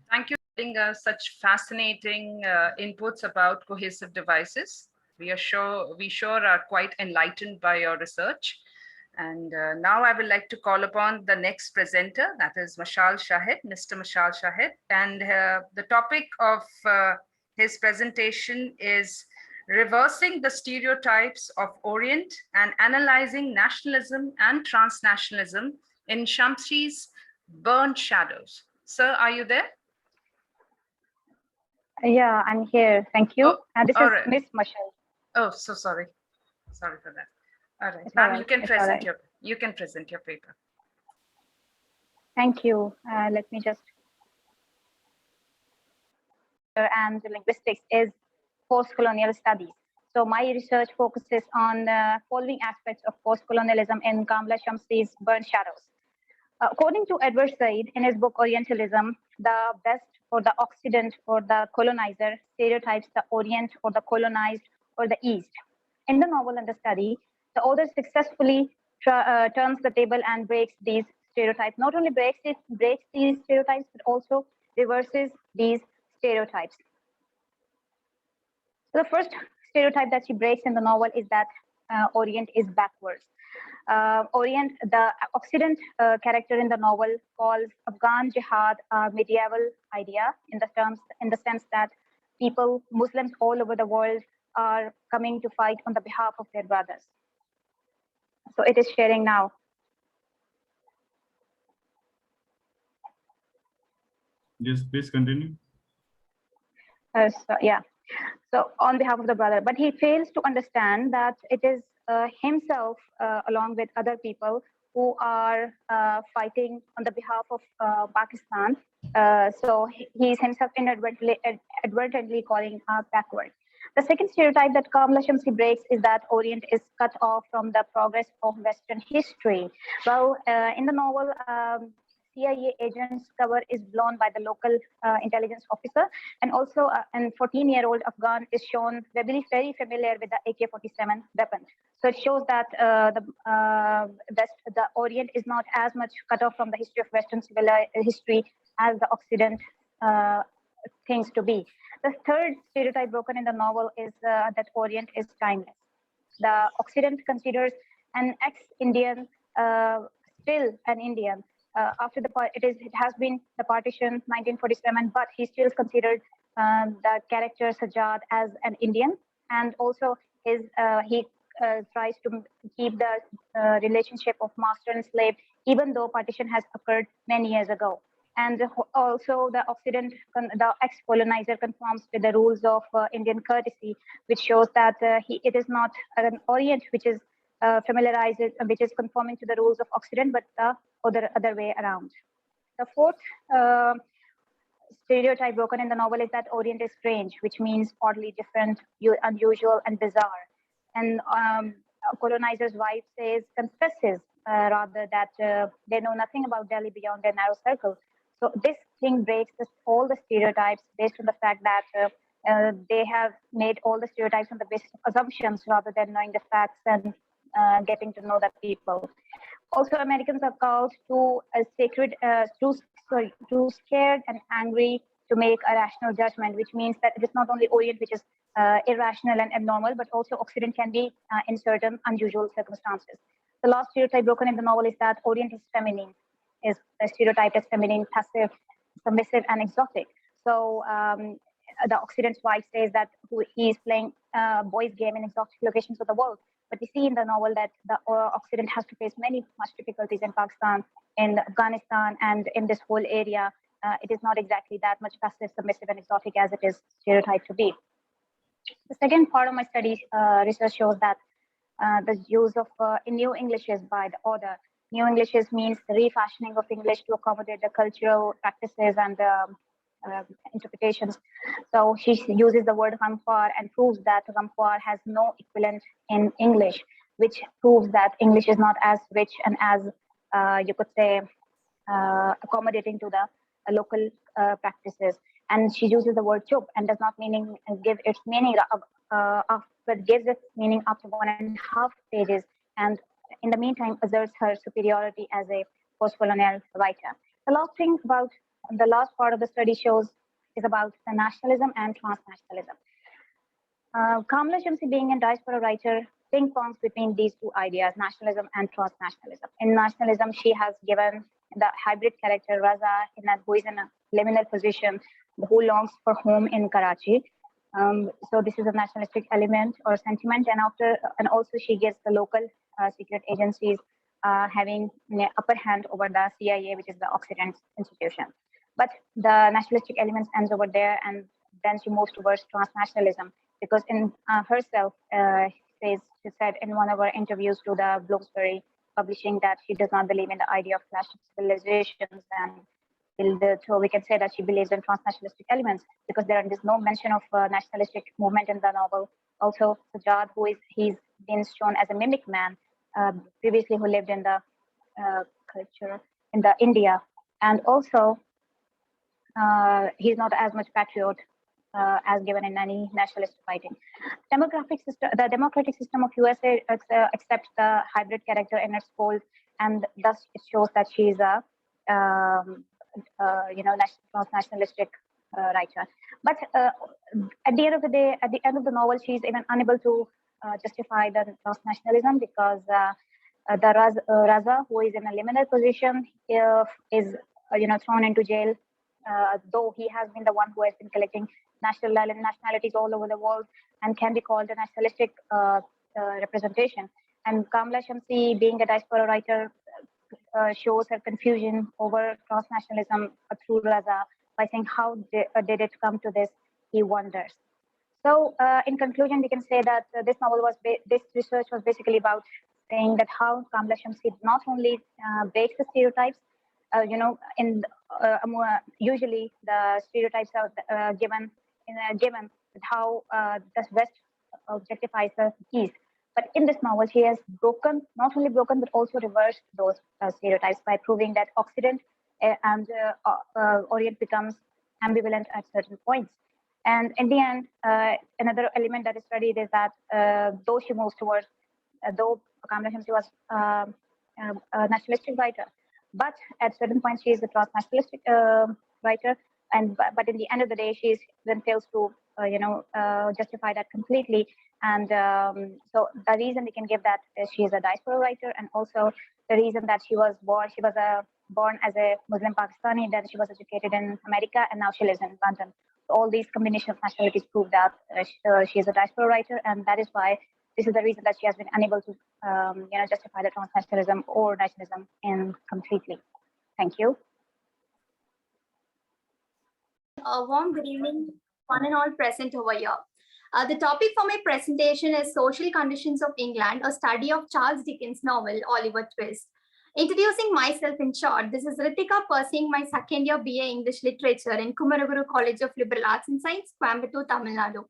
Thank you for giving us such fascinating inputs about cohesive devices. We sure are quite enlightened by your research. And now I would like to call upon the next presenter, that is Mashal Shahid, Mr. Mashal Shahid. And the topic of his presentation is Reversing the Stereotypes of Orient and Analyzing Nationalism and Transnationalism in Shamsie's Burnt Shadows. Sir, are you there? Yeah, I'm here. Thank you. Oh, and this is right. Miss Mashal. Oh, so sorry. Sorry for that. All right, ma'am, you can present your paper. Thank you. Let me just. And linguistics is post-colonial studies. So my research focuses on the following aspects of post-colonialism in Kamila Shamsie's Burnt Shadows. According to Edward Said in his book Orientalism, the best for the Occident or the colonizer, stereotypes the Orient or the colonized or the East. In the novel and the study, the author successfully turns the table and breaks these stereotypes. Not only breaks these stereotypes, but also reverses these stereotypes. So the first stereotype that she breaks in the novel is that Orient is backwards. Orient, the Occident character in the novel, calls Afghan jihad a medieval idea in the sense that people, Muslims all over the world, are coming to fight on the behalf of their brothers. So it is sharing now. Yes, please continue. So on behalf of the brother, but he fails to understand that it is himself, along with other people, who are fighting on the behalf of Pakistan. So he is himself inadvertently calling backward. The second stereotype that Kamila Shamsie breaks is that Orient is cut off from the progress of Western history. Well, in the novel, CIA agent's cover is blown by the local intelligence officer, and also an 14-year-old Afghan is shown very familiar with the AK-47 weapon. So it shows that the Orient is not as much cut off from the history of Western history as the Occident thinks to be. The third stereotype broken in the novel is that Orient is timeless. The Occident considers an ex-Indian still an Indian. After it has been the partition 1947, but he still considered the character Sajjad as an Indian, and also he tries to keep the relationship of master and slave, even though partition has occurred many years ago. And also the Occident, the ex-colonizer, conforms with the rules of Indian courtesy, which shows that it is not an Orient which is which is conforming to the rules of Occident, but the other way around. The fourth stereotype broken in the novel is that Orient is strange, which means oddly different, unusual, and bizarre. And a colonizer's wife confesses rather that they know nothing about Delhi beyond their narrow circle. So this thing breaks all the stereotypes based on the fact that they have made all the stereotypes on the basis of assumptions rather than knowing the facts and getting to know the people. Also, Americans are called too scared and angry to make a rational judgment, which means that it is not only Orient which is irrational and abnormal, but also Occident can be in certain unusual circumstances. The last stereotype broken in the novel is that Orient is feminine, is stereotyped as feminine, passive, submissive, and exotic. So the Occident's wife says that he is playing boys' game in exotic locations of the world. But we see in the novel that the Occident has to face much difficulties in Pakistan, in Afghanistan, and in this whole area. It is not exactly that much passive, submissive, and exotic as it is stereotyped to be. The second part of my study research shows that the use of new Englishes by the author. New Englishes means the refashioning of English to accommodate the cultural practices and interpretations. So she uses the word ghamkhwar and proves that ghamkhwar has no equivalent in English, which proves that English is not as rich and as you could say accommodating to the local practices. And she uses the word chup and does not give its meaning but gives its meaning after 1.5 pages, and in the meantime asserts her superiority as a post-colonial writer. The last part of the study is about the nationalism and transnationalism. Kamila Shamsie, being a diaspora writer, ping-pongs between these two ideas, nationalism and transnationalism. In nationalism, she has given the hybrid character Raza, who is in a liminal position, who longs for home in Karachi. So this is a nationalistic element or sentiment, and also she gives the local secret agencies having an upper hand over the CIA, which is the Occident institution. But the nationalistic elements ends over there, and then she moves towards transnationalism, because in herself, she said in one of her interviews to the Bloomsbury Publishing that she does not believe in the idea of clash of civilizations, and so we can say that she believes in transnationalistic elements, because there is no mention of nationalistic movement in the novel. Also, Sajjad, he's been shown as a mimic man, previously who lived in the culture in the India, and also he's not as much patriot as given in any nationalist writing. The democratic system of USA accepts the hybrid character in its fold, and thus it shows that she is a nationalistic writer. But at the end of the day, at the end of the novel, she is even unable to justify the transnationalism because the Raza, who is in a liminal position, is thrown into jail, though he has been the one who has been collecting nationalities all over the world and can be called a nationalistic representation. And Kamila Shamsie, being a diaspora writer, shows her confusion over transnationalism through Raza by saying, how did it come to this? He wonders. So in conclusion, we can say that this research was basically about saying that how Kamila Shamsie not only breaks the stereotypes, usually the stereotypes are given how the West objectifies the East. But in this novel, she has not only broken, but also reversed those stereotypes by proving that Occident and Orient becomes ambivalent at certain points. And in the end, another element that is studied is that though she moves towards, though Kamila Shamsie was a nationalistic writer, but at certain points she is a transnationalistic writer, but in the end of the day, she then fails to justify that completely. And so the reason we can give that is she is a diaspora writer, and also the reason that she was born as a Muslim Pakistani, then she was educated in America, and now she lives in London. So all these combination of nationalities prove that she is a diaspora writer, and that is why this is the reason that she has been unable to justify the transnationalism or nationalism completely. Thank you. A warm good evening, one and all present over here. The topic for my presentation is Social Conditions of England, a study of Charles Dickens' novel, Oliver Twist. Introducing myself in short, this is Ritika pursuing my second year BA English Literature in Kumaraguru College of Liberal Arts and Science, Coimbatore, Tamil Nadu.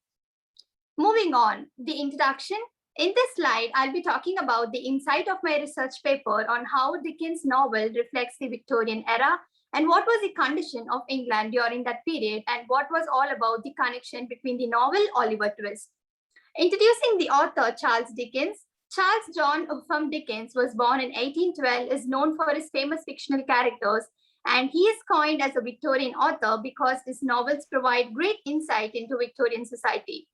Moving on, the introduction. In this slide, I'll be talking about the insight of my research paper on how Dickens' novel reflects the Victorian era and what was the condition of England during that period, and what was all about the connection between the novel Oliver Twist. Introducing the author Charles Dickens. Charles John Upham Dickens was born in 1812, is known for his famous fictional characters, and he is coined as a Victorian author because his novels provide great insight into Victorian society.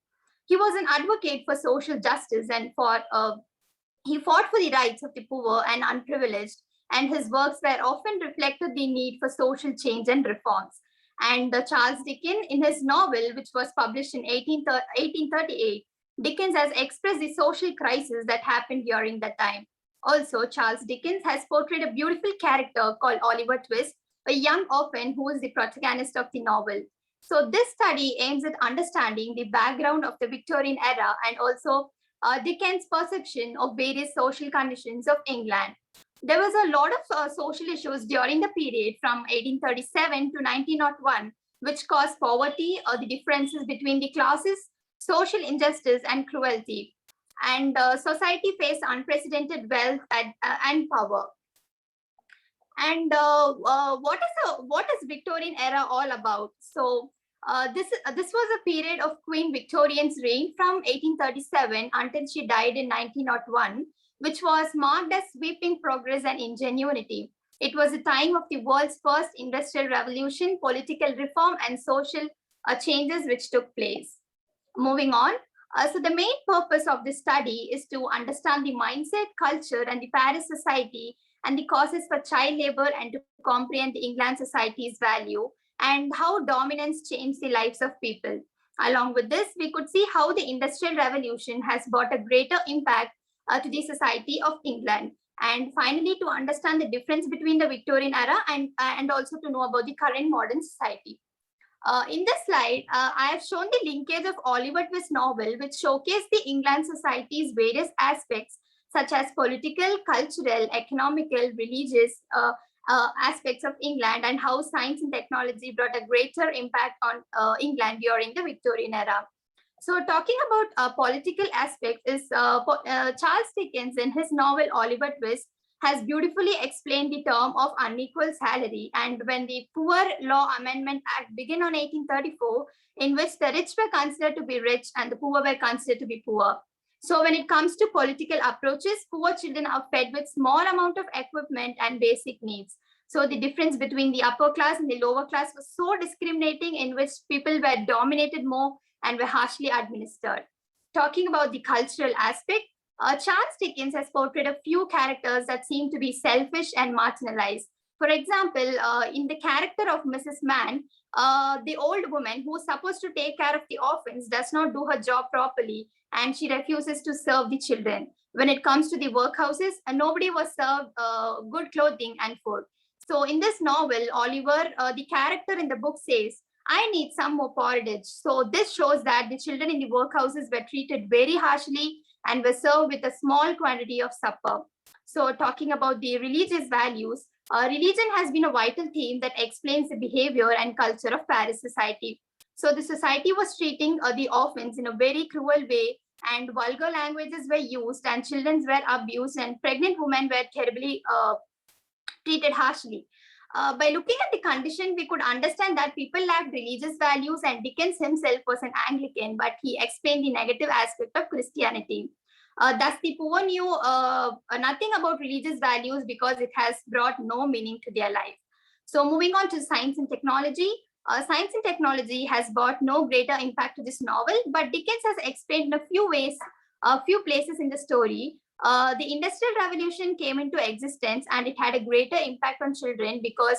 He was an advocate for social justice and he fought for the rights of the poor and unprivileged, and his works were often reflected the need for social change and reforms. And Charles Dickens, in his novel, which was published in 1838, Dickens has expressed the social crisis that happened during that time. Also, Charles Dickens has portrayed a beautiful character called Oliver Twist, a young orphan who is the protagonist of the novel. So this study aims at understanding the background of the Victorian era and also Dickens' perception of various social conditions of England. There was a lot of social issues during the period from 1837 to 1901, which caused poverty or the differences between the classes, social injustice and cruelty. And society faced unprecedented wealth and power. And what is Victorian era all about? So this was a period of Queen Victoria's reign from 1837 until she died in 1901, which was marked as sweeping progress and ingenuity. It was a time of the world's first industrial revolution, political reform, and social changes which took place. Moving on, so the main purpose of this study is to understand the mindset, culture, and the Paris society and the causes for child labor, and to comprehend the England society's value and how dominance changed the lives of people. Along with this, we could see how the Industrial Revolution has brought a greater impact to the society of England. And finally, to understand the difference between the Victorian era and also to know about the current modern society. In this slide, I have shown the linkage of Oliver Twist's novel, which showcased the England society's various aspects, such as political, cultural, economical, religious aspects of England, and how science and technology brought a greater impact on England during the Victorian era. So talking about political aspects is Charles Dickens in his novel Oliver Twist has beautifully explained the term of unequal salary. And when the Poor Law Amendment Act began on 1834, in which the rich were considered to be rich and the poor were considered to be poor. So when it comes to political approaches, poor children are fed with small amount of equipment and basic needs. So the difference between the upper class and the lower class was so discriminating, in which people were dominated more and were harshly administered. Talking about the cultural aspect, Charles Dickens has portrayed a few characters that seem to be selfish and marginalized. For example, in the character of Mrs. Mann, the old woman who is supposed to take care of the orphans does not do her job properly, and she refuses to serve the children. When it comes to the workhouses, nobody was served good clothing and food. So in this novel, Oliver, the character in the book says, I need some more porridge. So this shows that the children in the workhouses were treated very harshly and were served with a small quantity of supper. So talking about the religious values, religion has been a vital theme that explains the behavior and culture of Paris society. So the society was treating the orphans in a very cruel way, and vulgar languages were used, and children were abused, and pregnant women were terribly treated harshly. By looking at the condition, we could understand that people lacked religious values, and Dickens himself was an Anglican, but he explained the negative aspect of Christianity. Thus, the poor knew nothing about religious values because it has brought no meaning to their life. So moving on to science and technology, science and technology has brought no greater impact to this novel, but Dickens has explained in a few ways, a few places in the story. The Industrial Revolution came into existence, and it had a greater impact on children because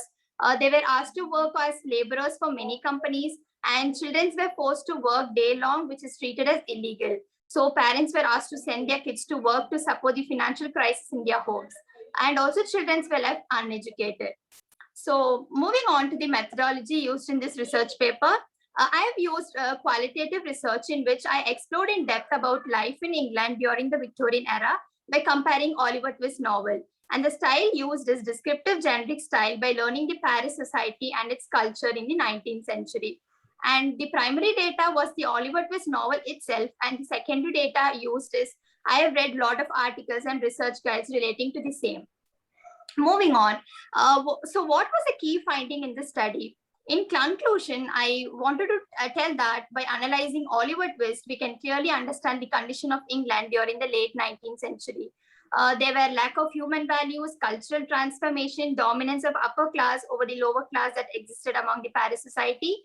they were asked to work as laborers for many companies, and children were forced to work day long, which is treated as illegal. So parents were asked to send their kids to work to support the financial crisis in their homes. And also children were left uneducated. So moving on to the methodology used in this research paper, I have used qualitative research in which I explored in depth about life in England during the Victorian era by comparing Oliver Twist's novel. And the style used is descriptive generic style by learning the Paris society and its culture in the 19th century. And the primary data was the Oliver Twist novel itself, and the secondary data used is I have read a lot of articles and research guides relating to the same. Moving on, so what was the key finding in the study? In conclusion, I wanted to tell that by analyzing Oliver Twist, we can clearly understand the condition of England during the late 19th century. There were lack of human values, cultural transformation, dominance of upper class over the lower class that existed among the Paris society,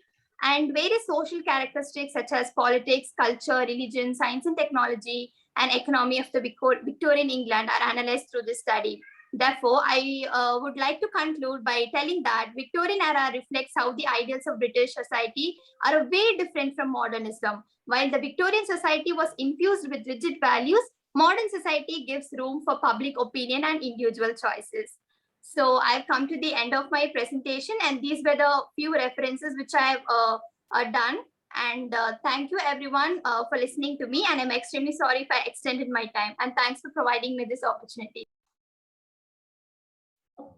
and various social characteristics such as politics, culture, religion, science and technology, and economy of the Victorian England are analyzed through this study. Therefore, I would like to conclude by telling that Victorian era reflects how the ideals of British society are way different from modernism. While the Victorian society was infused with rigid values, modern society gives room for public opinion and individual choices. So I've come to the end of my presentation, and these were the few references which I have done. And thank you everyone for listening to me. And I'm extremely sorry if I extended my time. And thanks for providing me this opportunity.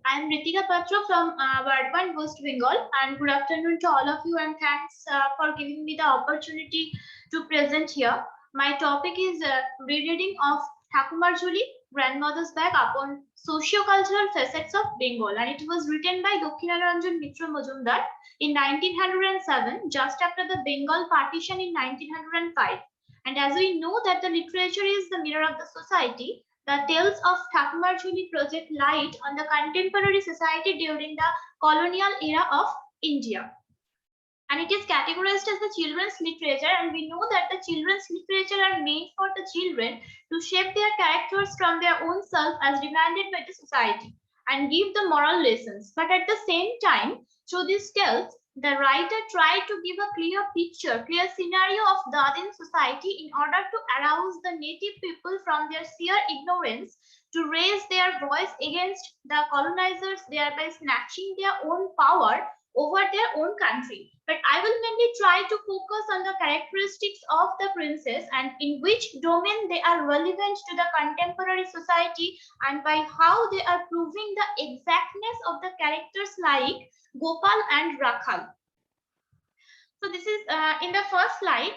I'm Ritika Patra from Bardwan, West Bengal, and good afternoon to all of you, and thanks for giving me the opportunity to present here. My topic is rereading of Thakumar Jholi, Grandmother's Bag upon Socio-Cultural Facets of Bengal, and it was written by Dakshinaranjan Mitra Majumdar in 1907, just after the Bengal partition in 1905. And as we know that the literature is the mirror of the society, the tales of Thakumar Jholi project light on the contemporary society during the colonial era of India. And it is categorized as the children's literature, and we know that the children's literature are made for the children to shape their characters from their own self as demanded by the society and give the moral lessons. But at the same time, through these tales, the writer tried to give a clear picture, clear scenario of Dadin society in order to arouse the native people from their sheer ignorance to raise their voice against the colonizers, thereby snatching their own power over their own country. But I will mainly try to focus on the characteristics of the princess and in which domain they are relevant to the contemporary society, and by how they are proving the exactness of the characters like Gopal and Rakhal. So this is in the first slide.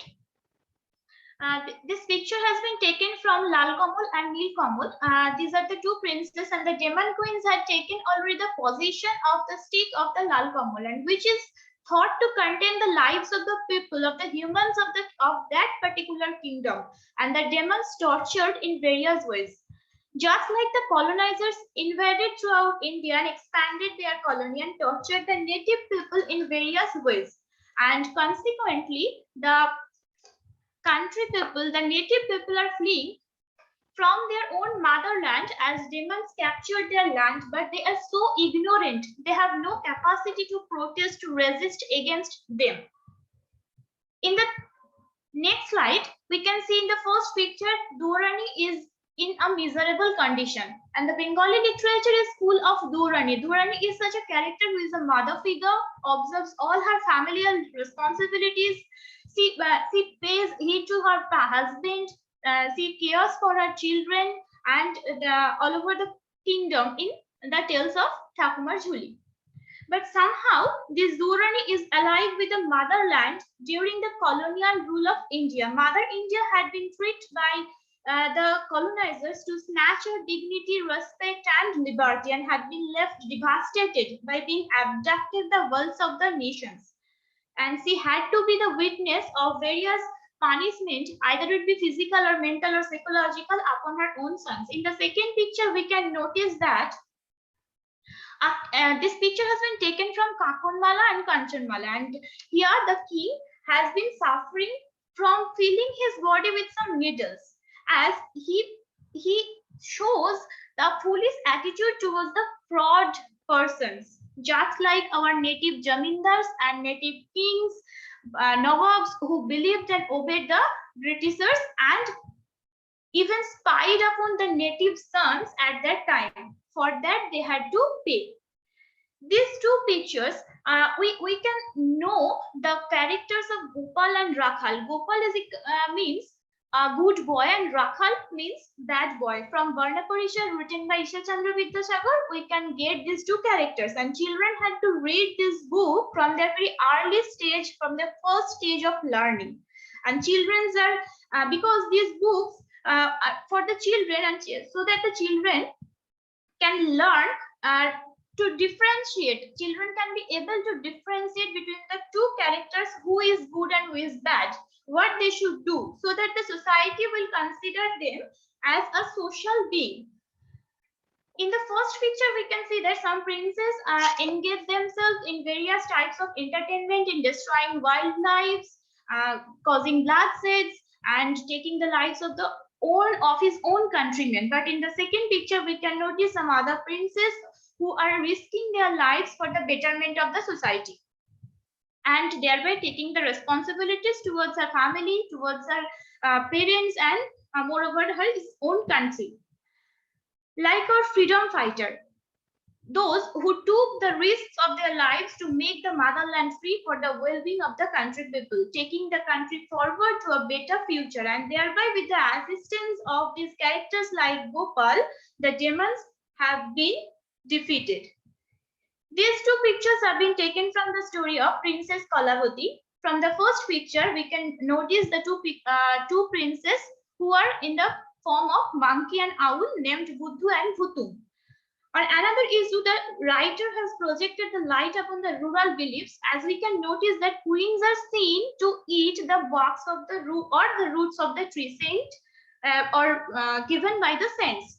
This picture has been taken from Lal Kamal and Neel Kamal. These are the two princes, and the demon queens had taken already the position of the stick of the Lal Kamal, and which is thought to contain the lives of the people, of the humans of that particular kingdom, and the demons tortured in various ways. Just like the colonizers invaded throughout India and expanded their colony and tortured the native people in various ways, and consequently the country people, the native people, are fleeing from their own motherland as demons captured their land, but they are so ignorant. They have no capacity to protest, to resist against them. In the next slide, we can see in the first picture, Durrani is in a miserable condition, and the Bengali literature is full of Durrani. Durrani is such a character who is a mother figure, observes all her familial responsibilities. She pays heed to her husband. She cares for her children and all over the kingdom in the tales of Thakumar Jhuli. But somehow this Durrani is alive with the motherland during the colonial rule of India. Mother India had been tricked by the colonizers to snatch her dignity, respect, and liberty, and had been left devastated by being abducted the wealth of the nations. And she had to be the witness of various punishment, either it be physical or mental or psychological, upon her own sons. In the second picture, we can notice that this picture has been taken from Kakonmala and Kanchanmala, and here the king has been suffering from filling his body with some needles, as he shows the foolish attitude towards the fraud persons, just like our native jamindars and native kings, nawabs, who believed and obeyed the Britishers and even spied upon the native sons at that time. For that they had to pay. These two pictures, we can know the characters of Gopal and Rakhal. Gopal means a good boy, and Rakhal means bad boy. From Varna Parishad written by Isha Chandra Vidyasagar, we can get these two characters, and children had to read this book from their very early stage, from the first stage of learning. And children are because these books for the children, and so that the children can learn to differentiate. Children can be able to differentiate between the two characters, who is good and who is bad, what they should do, so that the society will consider them as a social being. In the first picture, we can see that some princes engage themselves in various types of entertainment, in destroying wildlife, causing bloodsheds, and taking the lives of his own countrymen. But in the second picture, we can notice some other princes who are risking their lives for the betterment of the society, and thereby taking the responsibilities towards her family, towards her parents, and moreover her own country. Like our freedom fighter, those who took the risks of their lives to make the motherland free for the well-being of the country people, taking the country forward to a better future, and thereby with the assistance of these characters like Gopal, the demons have been defeated. These two pictures have been taken from the story of Princess Kalavati. From the first picture, we can notice the two princes who are in the form of monkey and owl, named Buddhu and Bhutum. On another issue, the writer has projected the light upon the rural beliefs, as we can notice that queens are seen to eat the barks of the root or the roots of the tree, given by the saints,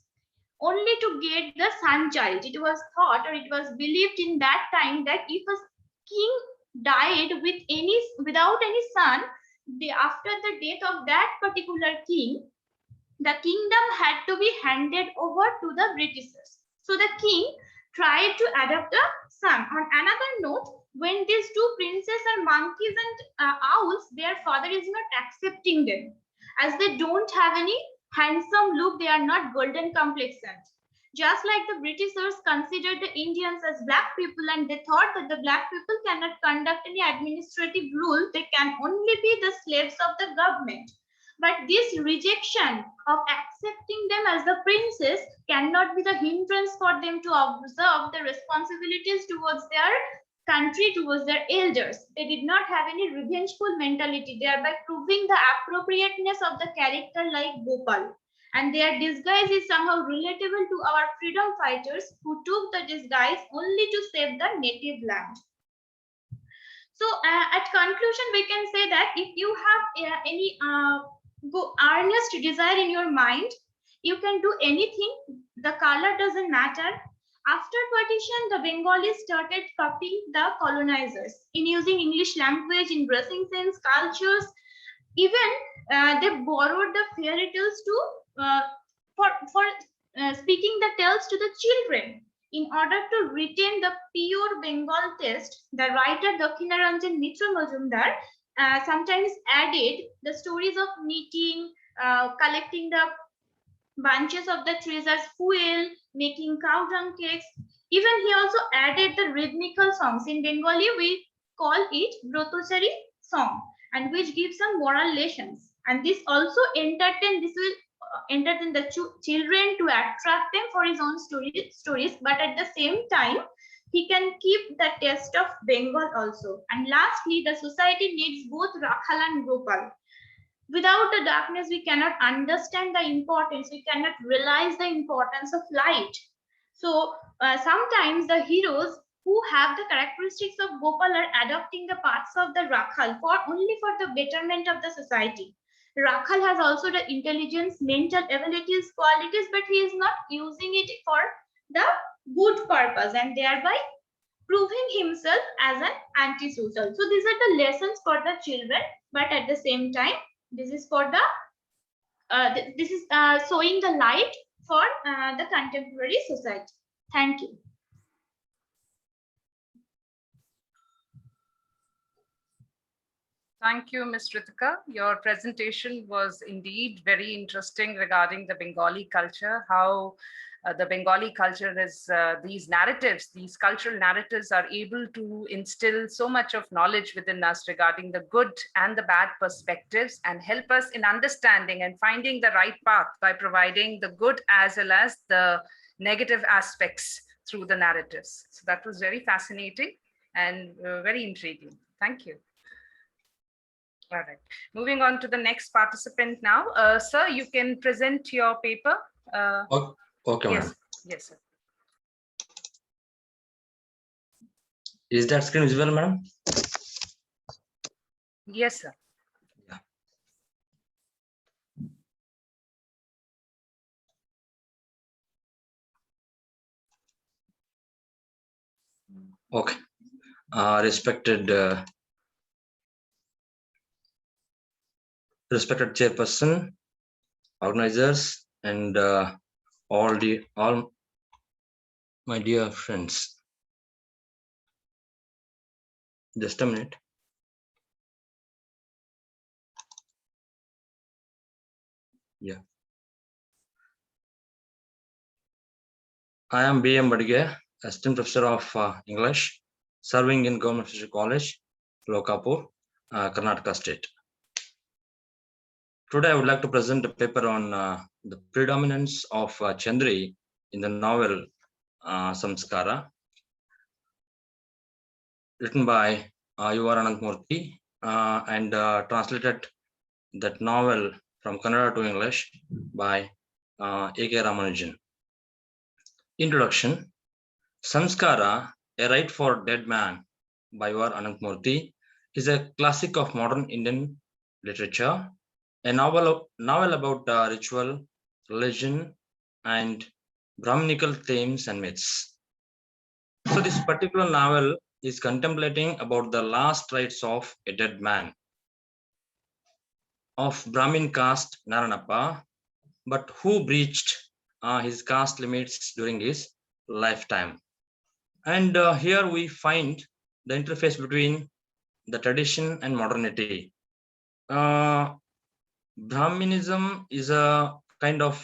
only to get the sun child. It was thought, or it was believed in that time, that if a king died without any son, after the death of that particular king, the kingdom had to be handed over to the Britishers. So the king tried to adopt a son. On another note, when these two princes are monkeys and owls, their father is not accepting them, as they don't have any handsome look, they are not golden complexioned. Just like the Britishers considered the Indians as black people, and they thought that the black people cannot conduct any administrative rule, they can only be the slaves of the government. But this rejection of accepting them as the princes cannot be the hindrance for them to observe the responsibilities towards their country towards their elders. They did not have any revengeful mentality, thereby proving the appropriateness of the character like Gopal. And their disguise is somehow relatable to our freedom fighters who took the disguise only to save the native land. So at conclusion, we can say that if you have any earnest desire in your mind, you can do anything. The color doesn't matter. After partition, the Bengalis started copying the colonizers in using English language, in dressing sense, cultures. Even they borrowed the fairy tales to for speaking the tales to the children. In order to retain the pure Bengal taste, the writer Dakshinaranjan Mitra Majumdar sometimes added the stories of knitting, collecting the bunches of the trees as fuel, making cow dung cakes. Even he also added the rhythmical songs. In Bengali, we call it Brotochari song, and which gives some moral lessons. And this also will entertain the children to attract them for his own stories, but at the same time, he can keep the taste of Bengal also. And lastly, the society needs both Rakhal and Gopal. Without the darkness, we cannot understand the importance, we cannot realize the importance of light. So sometimes the heroes who have the characteristics of Gopal are adopting the paths of the Rakhal only for the betterment of the society. Rakhal has also the intelligence, mental abilities, qualities, but he is not using it for the good purpose and thereby proving himself as an anti-social. So these are the lessons for the children, but at the same time, this is for the showing the light for the contemporary society. Thank you. Thank you, Ms. Ritika. Your presentation was indeed very interesting regarding the Bengali culture, how the Bengali culture is, these narratives, these cultural narratives are able to instill so much of knowledge within us regarding the good and the bad perspectives and help us in understanding and finding the right path by providing the good as well as the negative aspects through the narratives. So that was very fascinating and very intriguing. Thank you. All right, moving on to the next participant now. Sir, you can present your paper. Okay, yes, madam. yes, sir. Is that screen visible, madam? Yes, sir. Yeah. Okay. Respected chairperson, organizers, and all my dear friends. Just a minute. Yeah. I am B.M. Badige, Assistant Professor of English, serving in Government Teacher College, Lokapur, Karnataka State. Today, I would like to present a paper on the predominance of Chandri in the novel Samskara, written by U.R. Anantmurthy and translated that novel from Kannada to English by A.K. Ramanujan. Introduction. Samskara, A Rite for Dead Man by U.R. Anantmurthy, is a classic of modern Indian literature, a novel about ritual, religion, and Brahminical themes and myths. So this particular novel is contemplating about the last rites of a dead man of Brahmin caste Naranappa, but who breached his caste limits during his lifetime. And here we find the interface between the tradition and modernity. Brahminism is a kind of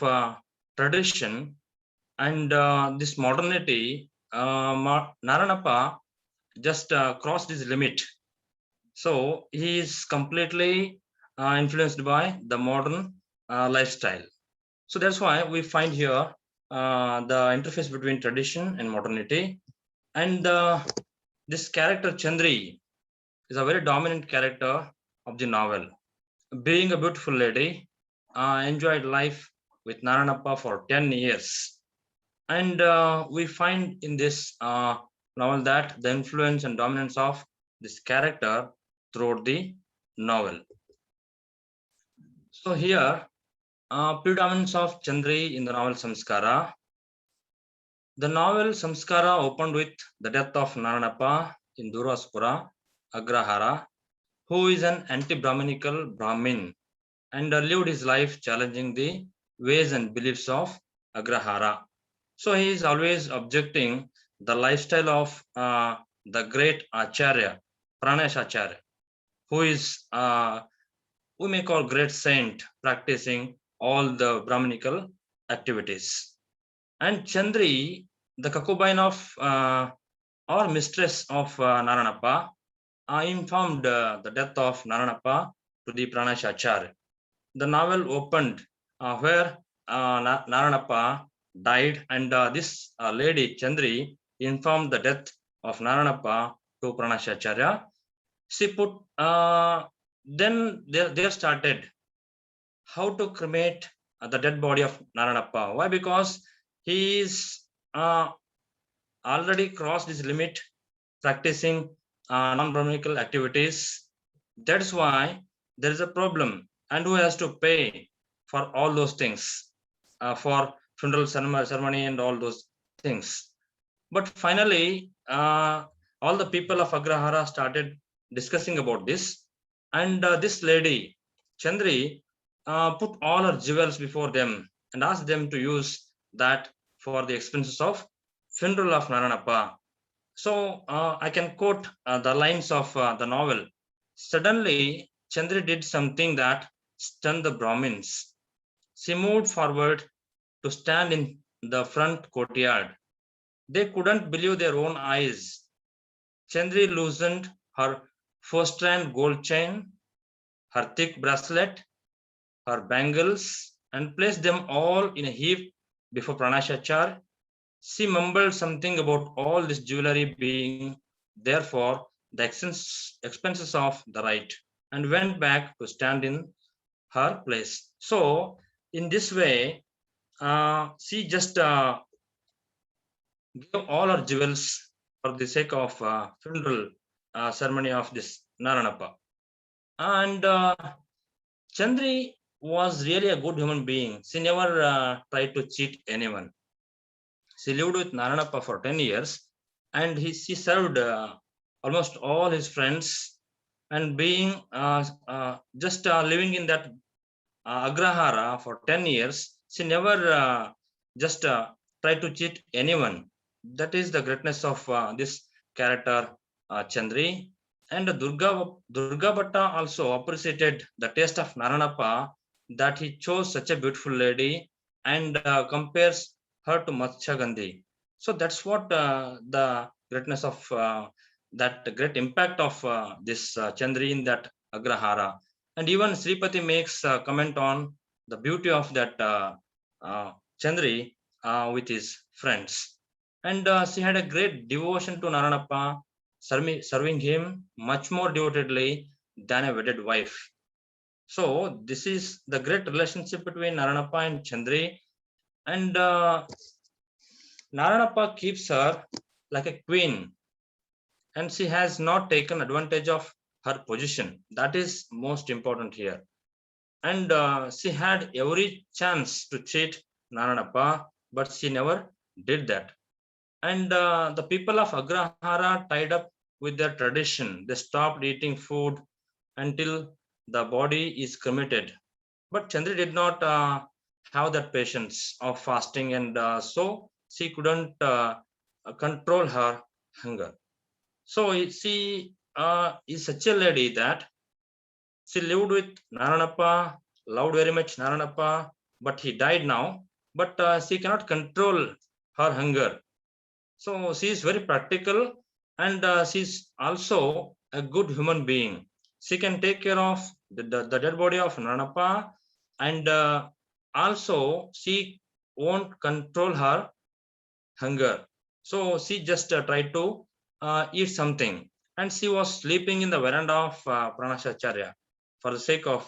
tradition, and this modernity, Naranappa just crossed his limit. So he is completely influenced by the modern lifestyle. So that's why we find here the interface between tradition and modernity. And this character Chandri is a very dominant character of the novel. Being a beautiful lady, enjoyed life with Naranappa for 10 years. And we find in this novel that the influence and dominance of this character throughout the novel. So here, predominance of Chandri in the novel Samskara. The novel Samskara opened with the death of Naranappa in Duraspura, Agrahara, who is an anti-Brahminical Brahmin and lived his life challenging the ways and beliefs of Agrahara. So he is always objecting the lifestyle of the great Acharya, Pranesh Acharya, who is, we may call great saint, practicing all the Brahminical activities. And Chandri, the concubine of or mistress of Naranappa, informed the death of Naranappa to the Pranesh Acharya. The novel opened where Naranappa died, and this lady Chandri informed the death of Naranappa to Pranashacharya. She put then there started how to cremate the dead body of Naranappa. Why? Because he is already crossed his limit practicing non-Brahminical activities. That's why there is a problem, and who has to pay for all those things, for funeral ceremony and all those things. But finally, all the people of Agrahara started discussing about this, and this lady, Chandri, put all her jewels before them and asked them to use that for the expenses of funeral of Naranappa. So I can quote the lines of the novel. Suddenly, Chandri did something that stunned the Brahmins. She moved forward to stand in the front courtyard. They couldn't believe their own eyes. Chandri loosened her 4-strand gold chain, her thick bracelet, her bangles, and placed them all in a heap before Pranashachar. She mumbled something about all this jewelry being there for the expenses of the right, and went back to stand in her place. So in this way, she just gave all her jewels for the sake of funeral ceremony of this Naranappa. And Chandri was really a good human being. She never tried to cheat anyone. She lived with Naranappa for 10 years, and she served almost all his friends, and being just living in that Agrahara for 10 years, she never just tried to cheat anyone. That is the greatness of this character Chandri. And Durga Bhatta also appreciated the taste of Naranappa, that he chose such a beautiful lady and compares her to Matsya Gandhi. So that's what the greatness of that great impact of this Chandri in that Agrahara. And even Sripati makes a comment on the beauty of that Chandri with his friends. And she had a great devotion to Naranappa, serving him much more devotedly than a wedded wife. So this is the great relationship between Naranappa and Chandri. And Naranappa keeps her like a queen, and she has not taken advantage of her position. That is most important here. And she had every chance to cheat Naranappa, but she never did that. And the people of Agrahara tied up with their tradition. They stopped eating food until the body is cremated. But Chandri did not have that patience of fasting, and so she couldn't control her hunger. So she is such a lady that she lived with Naranappa, loved very much Naranappa, but he died now. But she cannot control her hunger. So she is very practical, and she's also a good human being. She can take care of the dead body of Naranappa, and also she won't control her hunger. So she just tried to eat something. And she was sleeping in the veranda of Pranashacharya for the sake of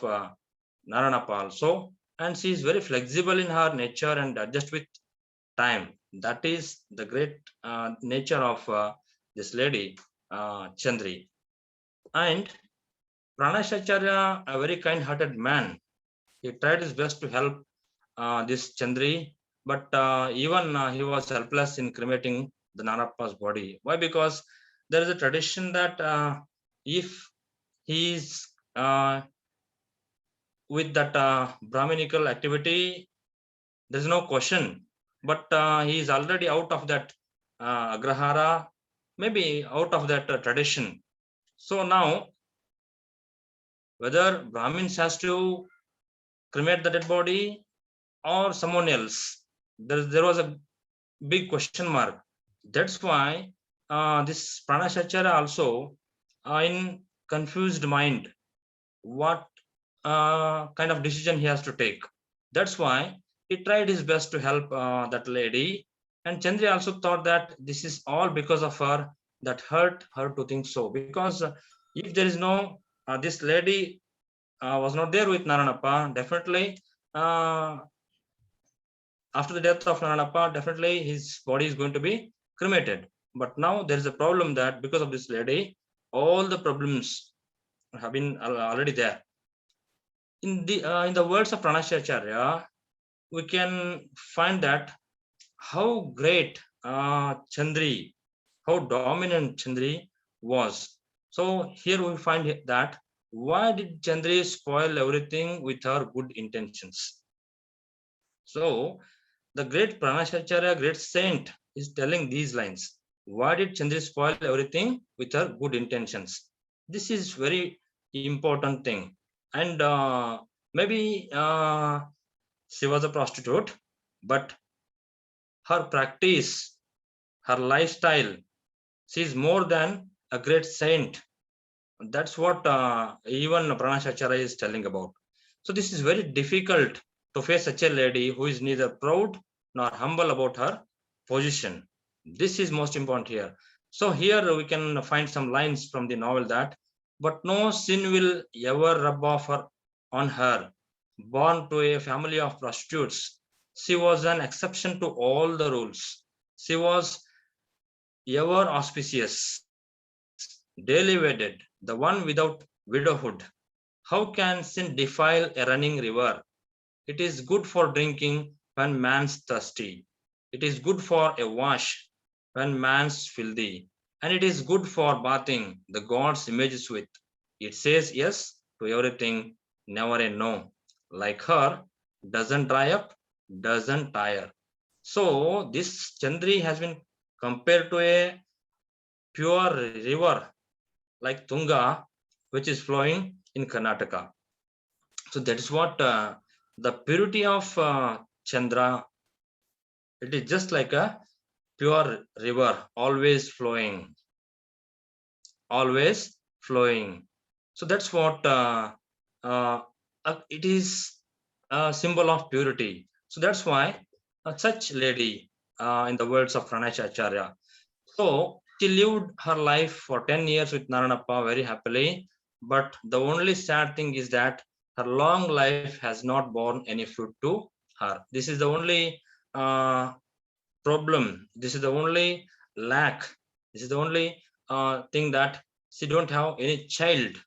Naranappa also. And she is very flexible in her nature and adjust with time. That is the great nature of this lady, Chandri. And Pranashacharya, a very kind-hearted man, he tried his best to help this Chandri, but even he was helpless in cremating the Narappa's body. Why? Because there is a tradition that if he is with that Brahminical activity, there is no question. But he is already out of that agrahara, maybe out of that tradition. So now, whether Brahmins has to cremate the dead body or someone else, there was a big question mark. That's why this Pranashacharya also in confused mind what kind of decision he has to take. That's why he tried his best to help that lady. And Chandri also thought that this is all because of her, that hurt her to think so. Because if there is no, this lady was not there with Naranappa, definitely after the death of Naranappa, definitely his body is going to be cremated. But now there is a problem that because of this lady, all the problems have been already there. In the words of Pranashacharya, we can find that how great Chandri, how dominant Chandri was. So here we find that why did Chandri spoil everything with her good intentions? So the great Pranashacharya, great saint, is telling these lines. Why did Chandri spoil everything with her good intentions? This is very important thing. And maybe she was a prostitute, but her practice, her lifestyle, she is more than a great saint. That's what even Pranashacharya is telling about. So this is very difficult to face such a lady who is neither proud nor humble about her position. This is most important here. So here we can find some lines from the novel that, but no sin will ever rub off on her. Born to a family of prostitutes, she was an exception to all the rules. She was ever auspicious, daily wedded, the one without widowhood. How can sin defile a running river? It is good for drinking when man's thirsty. It is good for a wash when man's filthy. And it is good for bathing the God's images with. It says yes to everything, never a no. Like her, doesn't dry up, doesn't tire. So this Chandri has been compared to a pure river like Tunga, which is flowing in Karnataka. So that is what the purity of Chandra. It is just like a pure river, always flowing, always flowing. So that's what it is a symbol of purity. So that's why such lady, in the words of Pranashacharya. So she lived her life for 10 years with Naranappa very happily. But the only sad thing is that her long life has not borne any fruit to her. This is the only problem. This is the only lack. This is the only thing that she don't have any child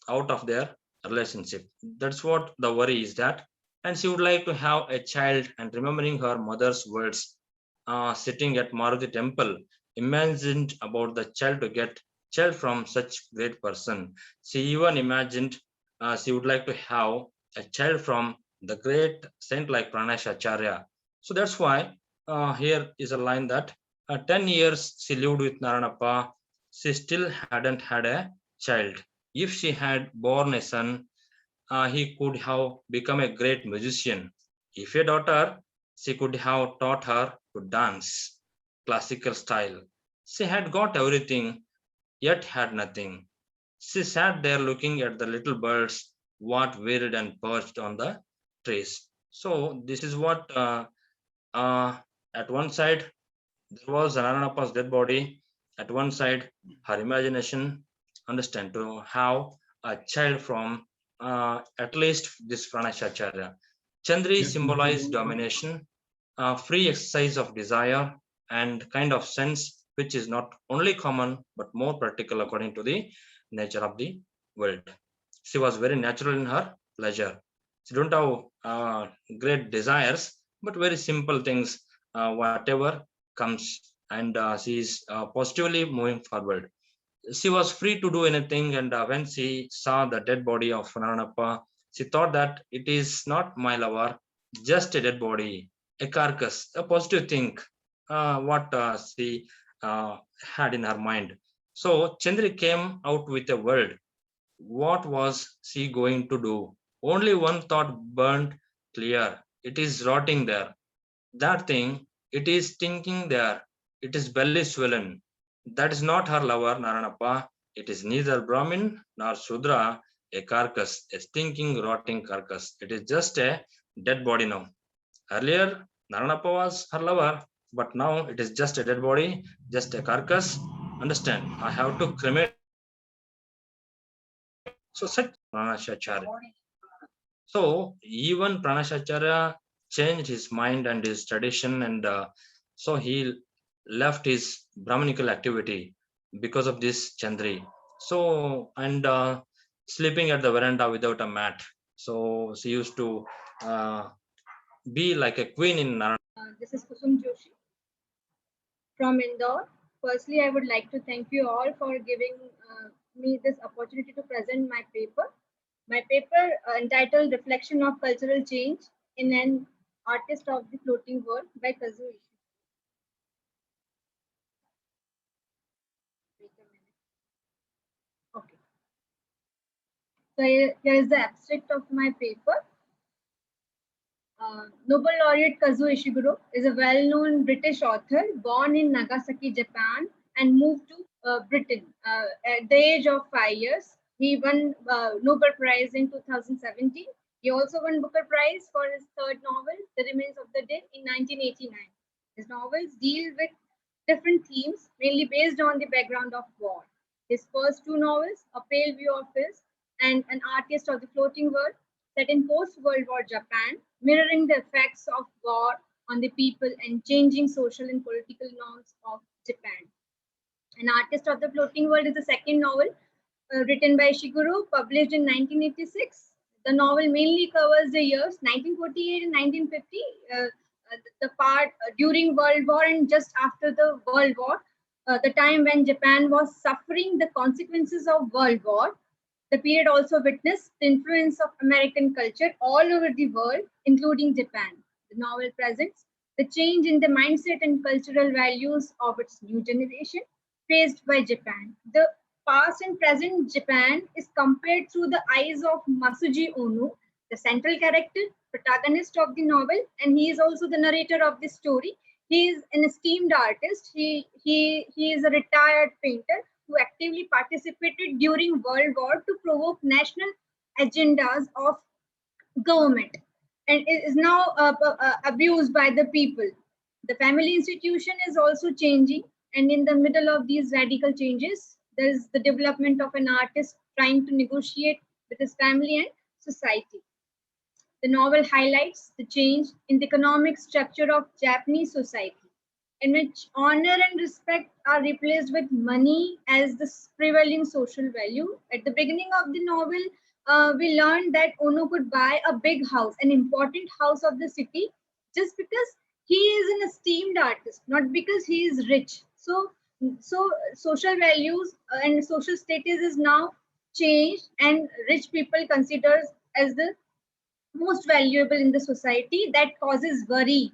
out of their relationship. That's what the worry is that. And she would like to have a child, and remembering her mother's words, sitting at Maruti temple, imagined about the child to get child from such great person. She even imagined she would like to have a child from the great saint like Pranashacharya. So that's why here is a line that 10 years she lived with Naranappa, she still hadn't had a child. If she had born a son, he could have become a great musician. If a daughter, she could have taught her to dance, classical style. She had got everything, yet had nothing. She sat there looking at the little birds, what whirred and perched on the trees. So this is what at one side there was Naranappa's dead body, At one side, her imagination, understand, to have a child from at least this Pranashacharya. Chandri symbolized domination, free exercise of desire, and kind of sense which is not only common but more practical according to the nature of the world. She was very natural in her pleasure. She don't have great desires, but very simple things, whatever comes, and she is positively moving forward. She was free to do anything, and when she saw the dead body of Naranappa, she thought that it is not my lover, just a dead body, a carcass, a positive thing, what she had in her mind. So Chandri came out with a word. What was she going to do? Only one thought burned clear. It is rotting there. That thing, it is stinking there. It is belly swollen. That is not her lover, Naranappa. It is neither Brahmin nor Sudra, a carcass, a stinking, rotting carcass. It is just a dead body now. Earlier, Naranappa was her lover, but now it is just a dead body, just a carcass. Understand? I have to cremate. So such Pranashacharya. So even Pranashacharya changed his mind and his tradition, and so he left his Brahminical activity because of this Chandri. So, and sleeping at the veranda without a mat. So she used to be like a queen in Narana. This is Kusum Joshi from Indore. Firstly, I would like to thank you all for giving me this opportunity to present my paper. My paper entitled Reflection of Cultural Change in an Artist of the Floating World by Kazuo Ishii. Okay. So here is the abstract of my paper. Nobel laureate Kazuo Ishiguro is a well-known British author born in Nagasaki, Japan, and moved to Britain at the age of 5 years. He won Nobel Prize in 2017. He also won Booker Prize for his third novel, The Remains of the Dead, in 1989. His novels deal with different themes, mainly based on the background of war. His first two novels, A Pale View of His and An Artist of the Floating World, set in post-World War Japan, mirroring the effects of war on the people and changing social and political norms of Japan. An Artist of the Floating World is the second novel written by Ishiguro, published in 1986. The novel mainly covers the years 1948 and 1950, the part during World War and just after the World War, the time when Japan was suffering the consequences of World War. The period also witnessed the influence of American culture all over the world, including Japan. The novel presents the change in the mindset and cultural values of its new generation faced by Japan. The past and present Japan is compared through the eyes of Masuji Ono, the central character, protagonist of the novel, and he is also the narrator of the story. He is an esteemed artist. He is a retired painter who actively participated during World War to provoke national agendas of government and is now abused by the people. The family institution is also changing, and in the middle of these radical changes, there is the development of an artist trying to negotiate with his family and society. The novel highlights the change in the economic structure of Japanese society, in which honor and respect are replaced with money as the prevailing social value. At the beginning of the novel, we learned that Ono could buy a big house, an important house of the city, just because he is an esteemed artist, not because he is rich. So social values and social status is now changed, and rich people considered as the most valuable in the society. That causes worry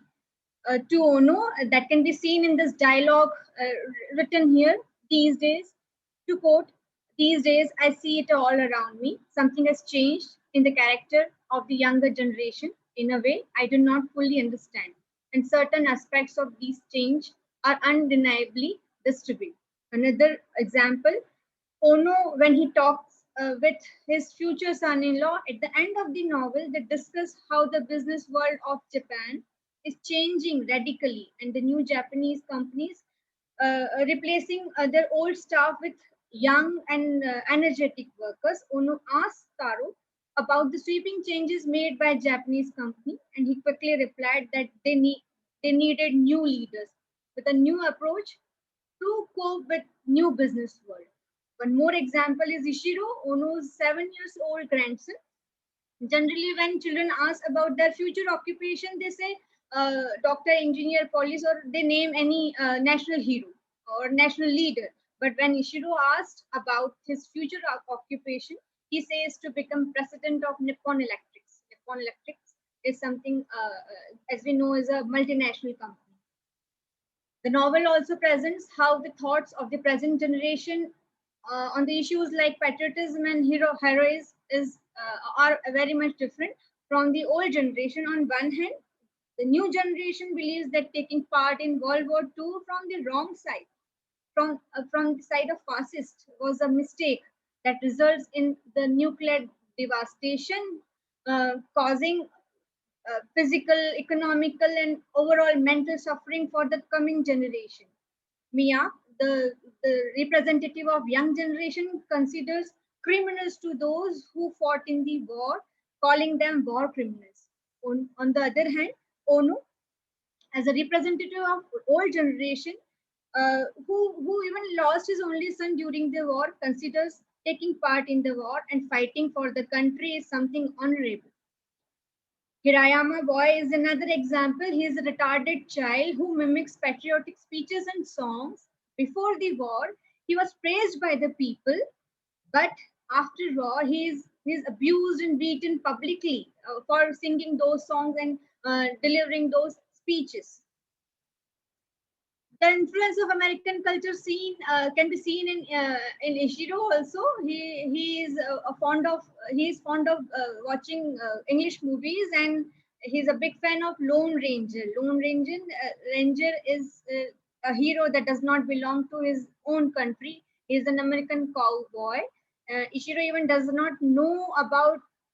to Ono, that can be seen in this dialogue written here. These days, to quote, these days I see it all around me. Something has changed in the character of the younger generation in a way I do not fully understand. And certain aspects of these change are undeniably disturbing. Another example, Ono, when he talks with his future son-in-law at the end of the novel, they discuss how the business world of Japan is changing radically, and the new Japanese companies replacing their old staff with young and energetic workers, Ono asked Taro about the sweeping changes made by Japanese company, and he quickly replied that they needed new leaders with a new approach to cope with new business world. One more example is Ishiro, Ono's 7-year-old grandson. Generally, when children ask about their future occupation, they say doctor, engineer, police, or they name any national hero or national leader. But when Ishiro asked about his future occupation, he says to become president of Nippon Electrics. Nippon Electrics is something, as we know, is a multinational company. The novel also presents how the thoughts of the present generation on the issues like patriotism and heroism are very much different from the old generation. On one hand, the new generation believes that taking part in World War II from the wrong side, from the side of fascists, was a mistake that results in the nuclear devastation, causing physical, economical, and overall mental suffering for the coming generation. Mia, the representative of young generation, considers criminals to those who fought in the war, calling them war criminals. On the other hand, Ono, as a representative of old generation, who even lost his only son during the war, considers taking part in the war and fighting for the country is something honorable. Hirayama Boy is another example. He is a retarded child who mimics patriotic speeches and songs. Before the war, he was praised by the people, but after war, he is abused and beaten publicly for singing those songs and delivering those speeches. The influence of American culture can be seen in Ishiro also. He is fond of watching English movies, and he's a big fan of Lone Ranger. Lone Ranger is a hero that does not belong to his own country. He is an American cowboy. Ishiro even does not know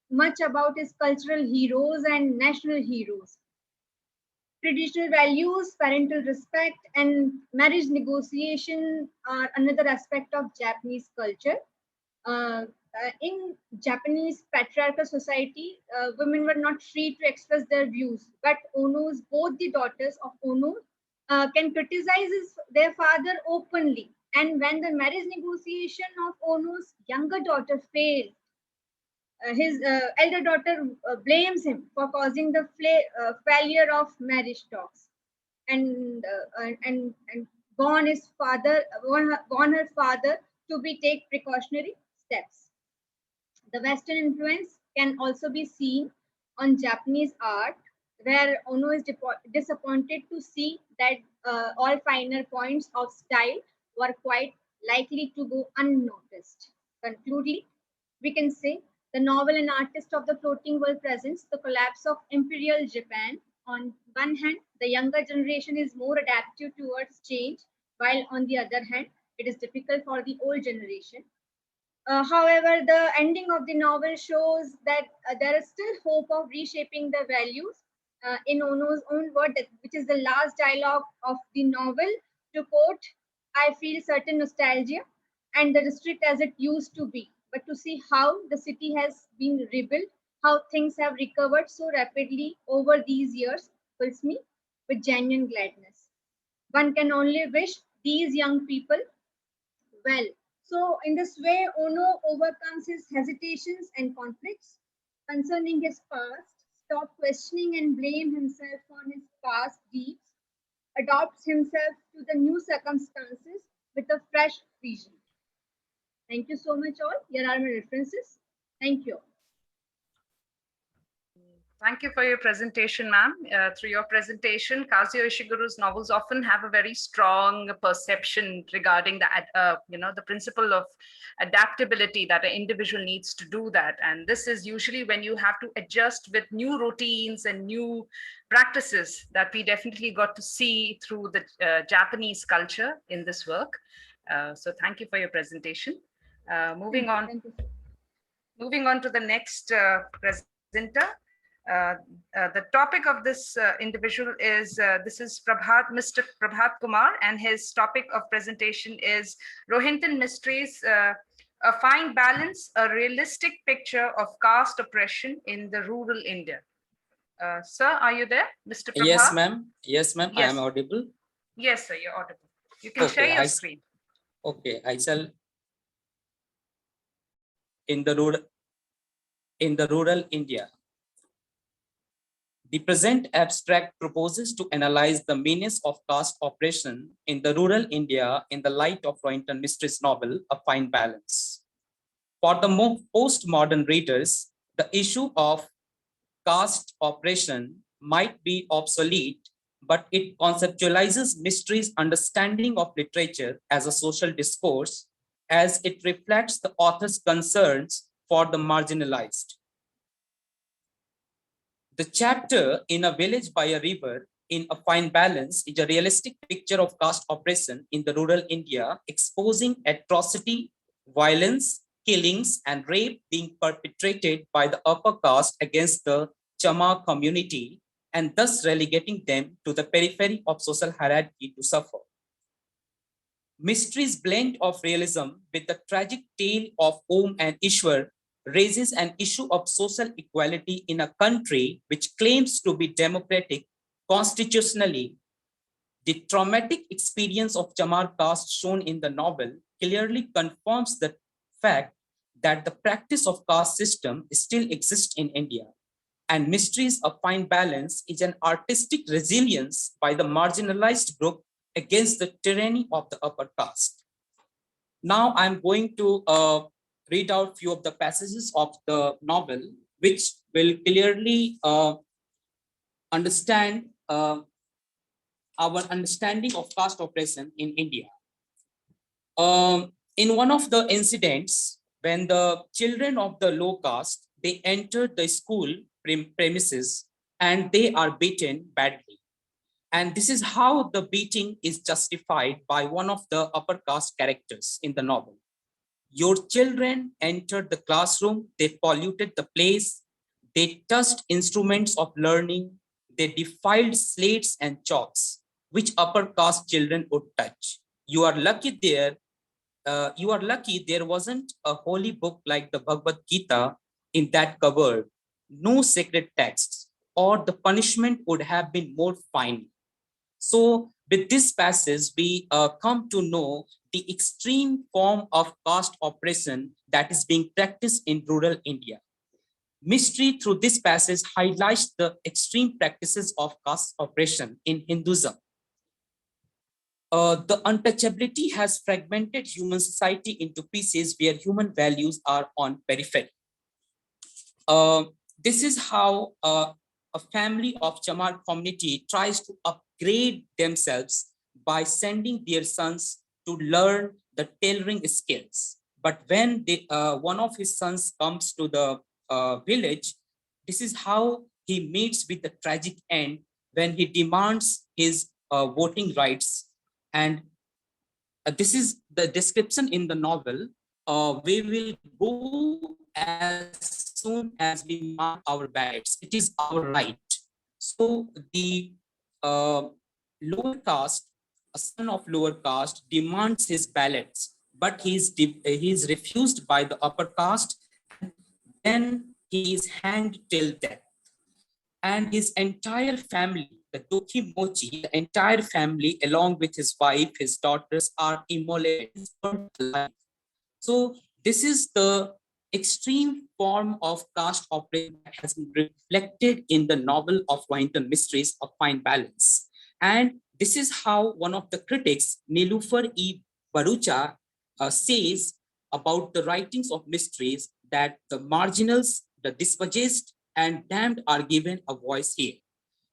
much about his cultural heroes and national heroes. Traditional values, parental respect, and marriage negotiation are another aspect of Japanese culture. In Japanese patriarchal society, women were not free to express their views, but both the daughters of Ono can criticize their father openly. And when the marriage negotiation of Ono's younger daughter failed, his elder daughter blames him for causing the failure of marriage talks, and warn her father to take precautionary steps. The Western influence can also be seen on Japanese art, where Ono is disappointed to see that all finer points of style were quite likely to go unnoticed. Concluding, we can say the novel and artist of the floating world presents the collapse of imperial Japan. On one hand, the younger generation is more adaptive towards change, while on the other hand, it is difficult for the old generation. However, the ending of the novel shows that there is still hope of reshaping the values. In Ono's own word, which is the last dialogue of the novel, to quote, "I feel certain nostalgia and the district as it used to be, but to see how the city has been rebuilt, how things have recovered so rapidly over these years, fills me with genuine gladness. One can only wish these young people well." So in this way, Ono overcomes his hesitations and conflicts concerning his past, stops questioning and blame himself on his past deeds, adapts himself to the new circumstances with a fresh vision. Thank you so much all. Here are my references. Thank you. Thank you for your presentation, ma'am. Through your presentation, Kazuo Ishiguro's novels often have a very strong perception regarding the principle of adaptability, that an individual needs to do that. And this is usually when you have to adjust with new routines and new practices that we definitely got to see through the Japanese culture in this work. So thank you for your presentation. Moving on to the next presenter. The topic of this individual is, this is Mr. Prabhat Kumar, and his topic of presentation is Rohingya Mysteries, a fine balance, a realistic picture of caste oppression in the rural India. Sir, are you there, Mr. Prabhat? Yes, ma'am. Yes, ma'am. Yes. I am audible. Yes, sir, you're audible. You can share your screen. Okay, I shall. In the rural India. The present abstract proposes to analyze the menace of caste oppression in the rural India in the light of Rohingya Mysteries novel, A Fine Balance. For the postmodern readers, the issue of caste oppression might be obsolete, but it conceptualizes Mysteries' understanding of literature as a social discourse, as it reflects the author's concerns for the marginalized. The chapter In a Village by a River, in A Fine Balance, is a realistic picture of caste oppression in the rural India, exposing atrocity, violence, killings, and rape being perpetrated by the upper caste against the Chamar community, and thus relegating them to the periphery of social hierarchy to suffer. Mysteries' blend of realism with the tragic tale of Om and Ishwar raises an issue of social equality in a country which claims to be democratic constitutionally. The traumatic experience of Chamar caste shown in the novel clearly confirms the fact that the practice of caste system still exists in India, and Mysteries of Fine Balance is an artistic resilience by the marginalized group against the tyranny of the upper caste. Now I'm going to read out few of the passages of the novel, which will clearly understand our understanding of caste oppression in India. In one of the incidents, when the children of the low caste, they entered the school premises and they are beaten badly. And this is how the beating is justified by one of the upper caste characters in the novel. Your children entered the classroom, they polluted the place, they touched instruments of learning, they defiled slates and chalks, which upper caste children would touch. You are lucky there wasn't a holy book like the Bhagavad Gita in that cupboard, no sacred texts, or the punishment would have been more fine. So with this passage, we come to know the extreme form of caste oppression that is being practiced in rural India. Mystery through this passage highlights the extreme practices of caste oppression in Hinduism. The untouchability has fragmented human society into pieces where human values are on periphery. This is how a family of Chamar community tries to upgrade themselves by sending their sons to learn the tailoring skills. But when one of his sons comes to the village, this is how he meets with the tragic end when he demands his voting rights. And this is the description in the novel. We will go as soon as we mark our ballots. It is our right. So the lower caste, a son of lower caste, demands his ballots, but he is refused by the upper caste. Then he is hanged till death. And his entire family, the Dokhi Mochi, the entire family, along with his wife, his daughters, are immolated. So this is the extreme form of caste oppression that has been reflected in the novel of Rohingya Mysteries, A Fine Balance. And this is how one of the critics, Nilufar E. Barucha, says about the writings of Mysteries, that the marginals, the dispossessed, and damned are given a voice here.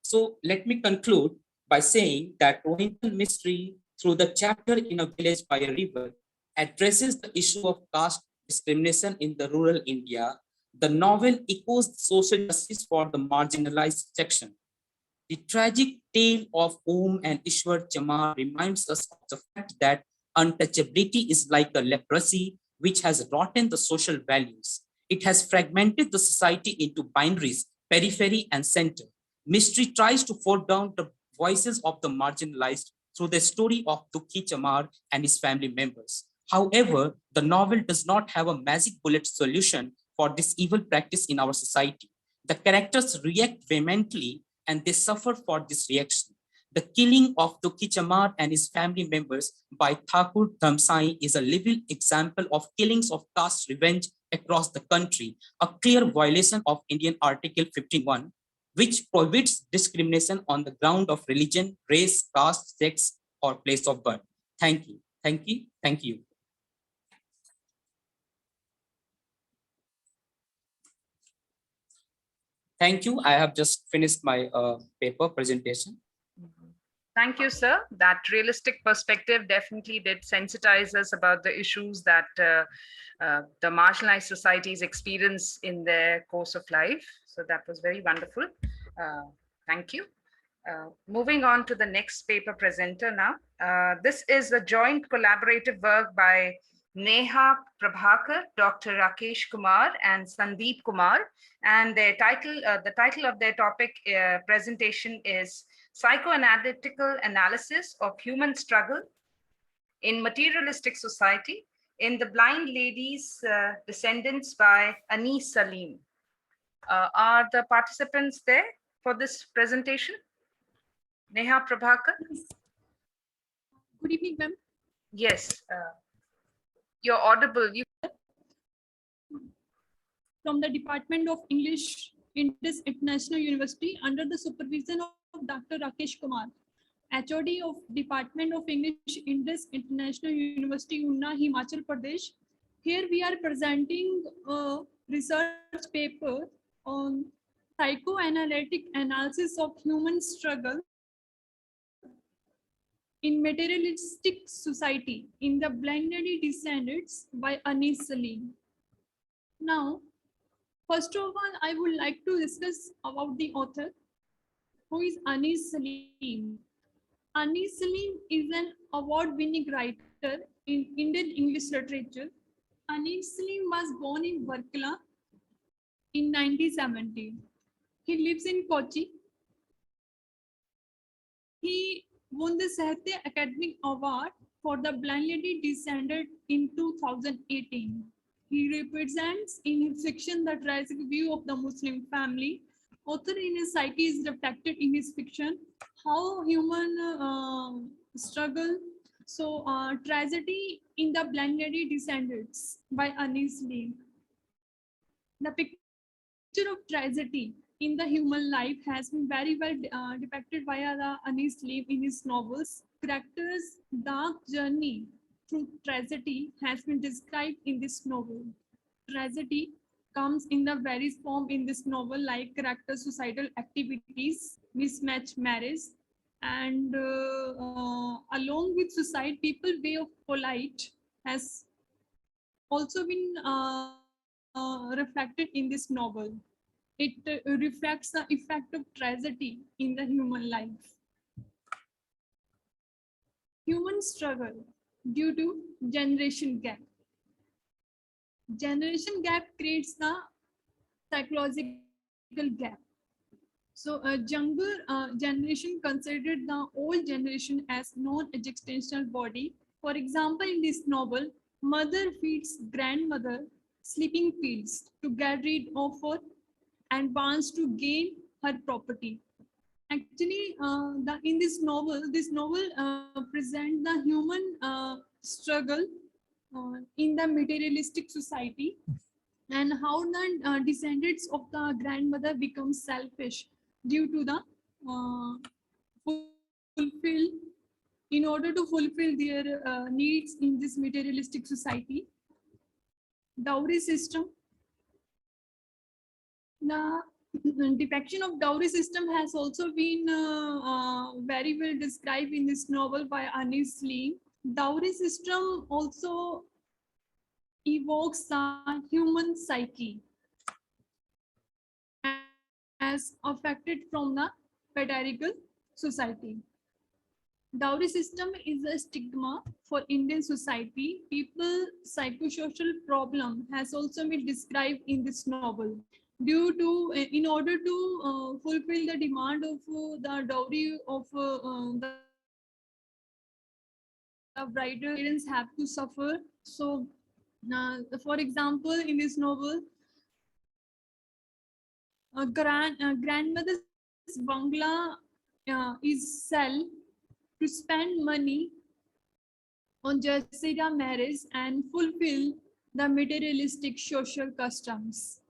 So let me conclude by saying that Rohingya Mystery, through the chapter In a Village by a River, addresses the issue of caste discrimination in the rural India. The novel echoes social justice for the marginalized section. The tragic tale of Om and Ishwar Chamar reminds us of the fact that untouchability is like a leprosy which has rotten the social values. It has fragmented the society into binaries, periphery, and center. Mystery tries to fold down the voices of the marginalized through the story of Dukhi Chamar and his family members. However, the novel does not have a magic bullet solution for this evil practice in our society. The characters react vehemently and they suffer for this reaction. The killing of Dukhi Chamar and his family members by Thakur Dhamsai is a living example of killings of caste revenge across the country, a clear violation of Indian Article 51, which prohibits discrimination on the ground of religion, race, caste, sex, or place of birth. Thank you. Thank you. Thank you. Thank you. I have just finished my paper presentation. Thank you, sir. That realistic perspective definitely did sensitize us about the issues that the marginalized societies experience in their course of life. So that was very wonderful. Thank you. Moving on to the next paper presenter now. This is a joint collaborative work by Neha Prabhakar, Dr. Rakesh Kumar, and Sandeep Kumar. And their title, the title of their topic presentation is Psychoanalytical Analysis of Human Struggle in Materialistic Society in the Blind Lady's Descendants by Anis Salim. Are the participants there for this presentation? Neha Prabhakar? Good evening, ma'am. Yes, you're audible. From the Department of English in this International University under the supervision of Dr. Rakesh Kumar, HOD of Department of English in this International University, Unna, Himachal Pradesh. Here we are presenting a research paper on psychoanalytic analysis of human struggle in materialistic society in the blended descendants by Anis Salim. Now, first of all, I would like to discuss about the author, who is Anis Salim. Anis Salim is an award-winning writer in Indian English literature. Anis Salim was born in Varkala in 1970. He lives in Kochi. He won the Sahitya Academic Award for the Blind Lady Descendant in 2018. He represents in his fiction the tragic view of the Muslim family. Author in his psyche is reflected in his fiction, how human struggle. So tragedy in the Blind Lady Descendants by Anis Salim. The picture of tragedy in the human life has been very well depicted by Anis Salim in his novels. Characters' dark journey through tragedy has been described in this novel. Tragedy comes in the various form in this novel, like character suicidal activities, mismatched marriage, and along with suicide, people way of polite has also been reflected in this novel. It reflects the effect of tragedy in the human life. Human struggle due to generation gap. Generation gap creates the psychological gap. So a younger generation considered the old generation as non-existential body. For example, in this novel, mother feeds grandmother sleeping pills to get rid of her and wants to gain her property. Actually, in this novel presents the human struggle in the materialistic society, and how the descendants of the grandmother become selfish due to the in order to fulfill their needs in this materialistic society. Dowry system. The depiction of dowry system has also been very well described in this novel by Anis Salim. Dowry system also evokes the human psyche as affected from the patriarchal society. Dowry system is a stigma for Indian society. People's psychosocial problem has also been described in this novel. due to in order to fulfill the demand of the dowry of the bride, parents have to suffer. So for example, in this novel, grandmother's bungalow is sell to spend money on Jasira marriage and fulfill the materialistic social customs.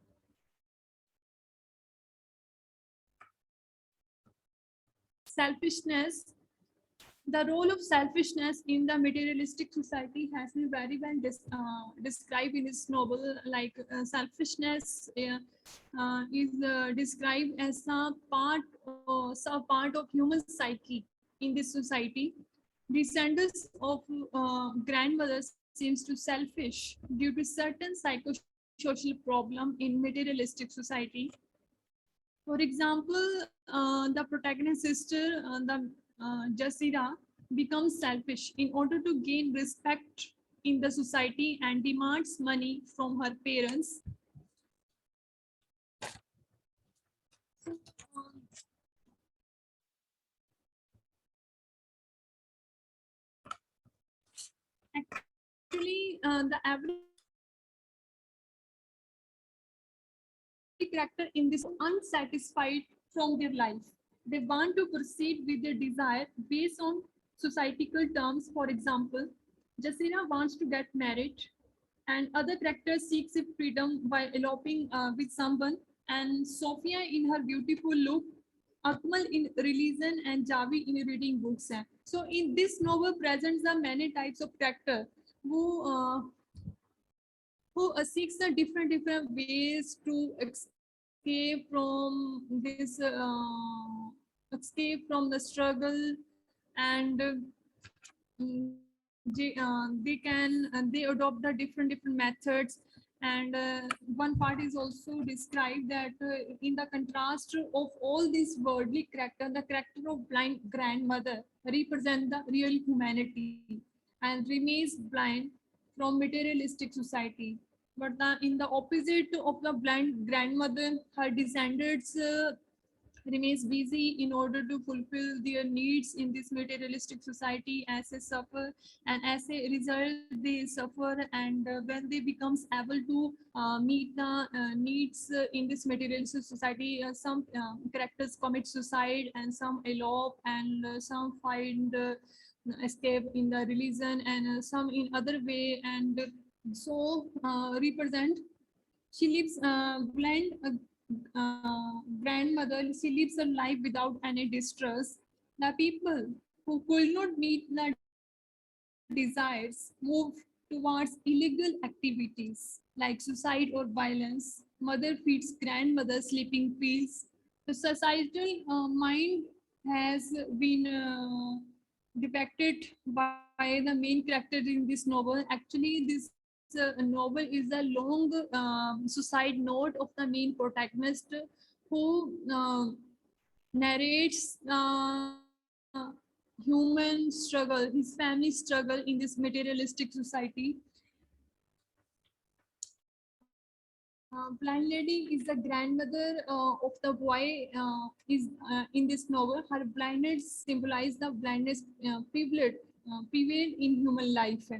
Selfishness. The role of selfishness in the materialistic society has been very well described in this novel. Like selfishness is described as a part of human psyche in this society. Descendants of grandmothers seems to selfish due to certain psychosocial problem in materialistic society. For example, the protagonist sister, the Jasira, becomes selfish in order to gain respect in the society and demands money from her parents. Actually, the average character in this unsatisfied from their life. They want to proceed with their desire based on societal terms. For example, Jasina wants to get married, and other characters seeks freedom by eloping with someone. And Sophia in her beautiful look, Akmal in religion, and Javi in reading books. So in this novel presents the many types of character who seeks the different ways to escape from this escape from the struggle, and they adopt the different methods. And one part is also described that in the contrast of all these worldly character, the character of blind grandmother represent the real humanity and remains blind from materialistic society. But in the opposite of the blind grandmother, her descendants remains busy in order to fulfill their needs in this materialistic society. As they suffer, and as a result they suffer, and when they becomes able to meet the needs in this materialistic society, some characters commit suicide, and some elope, and some find escape in the religion, and some in other way. And so represent she lives blind grandmother, she lives a life without any distress. The people who could not meet the desires move towards illegal activities like suicide or violence. Mother feeds grandmother sleeping pills. The societal mind has been depicted by the main character in this novel. Actually, this novel is a long suicide note of the main protagonist, who narrates human struggle, his family struggle in this materialistic society. Blind lady is the grandmother of the boy is in this novel. Her blindness symbolize the blindness prevail in human life.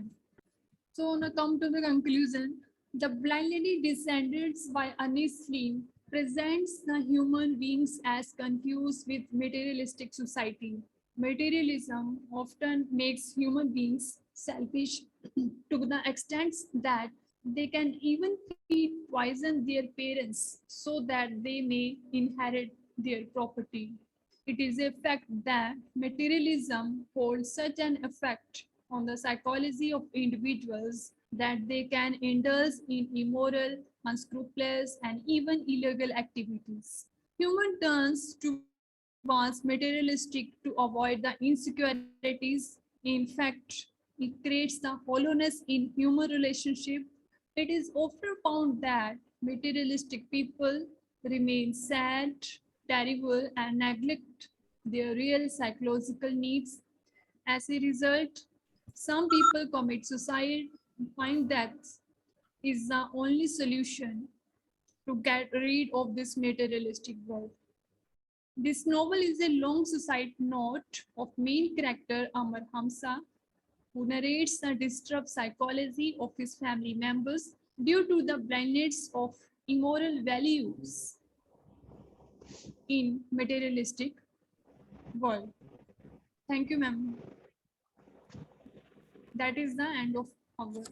So now come to the conclusion. The Blind Lady Descendants by Ernest Flynn presents the human beings as confused with materialistic society. Materialism often makes human beings selfish to the extent that they can even feed poison their parents so that they may inherit their property. It is a fact that materialism holds such an effect on the psychology of individuals that they can indulge in immoral, unscrupulous, and even illegal activities. Human turns towards materialistic to avoid the insecurities. In fact, it creates the hollowness in human relationship. It is often found that materialistic people remain sad, terrible, and neglect their real psychological needs. As a result, some people commit suicide, find death is the only solution. to get rid of this materialistic world. This novel is a long suicide note of main character Amar Hamza, who narrates the disturbed psychology of his family members due to the blindness of immoral values in materialistic world. Thank you, ma'am. That is the end of our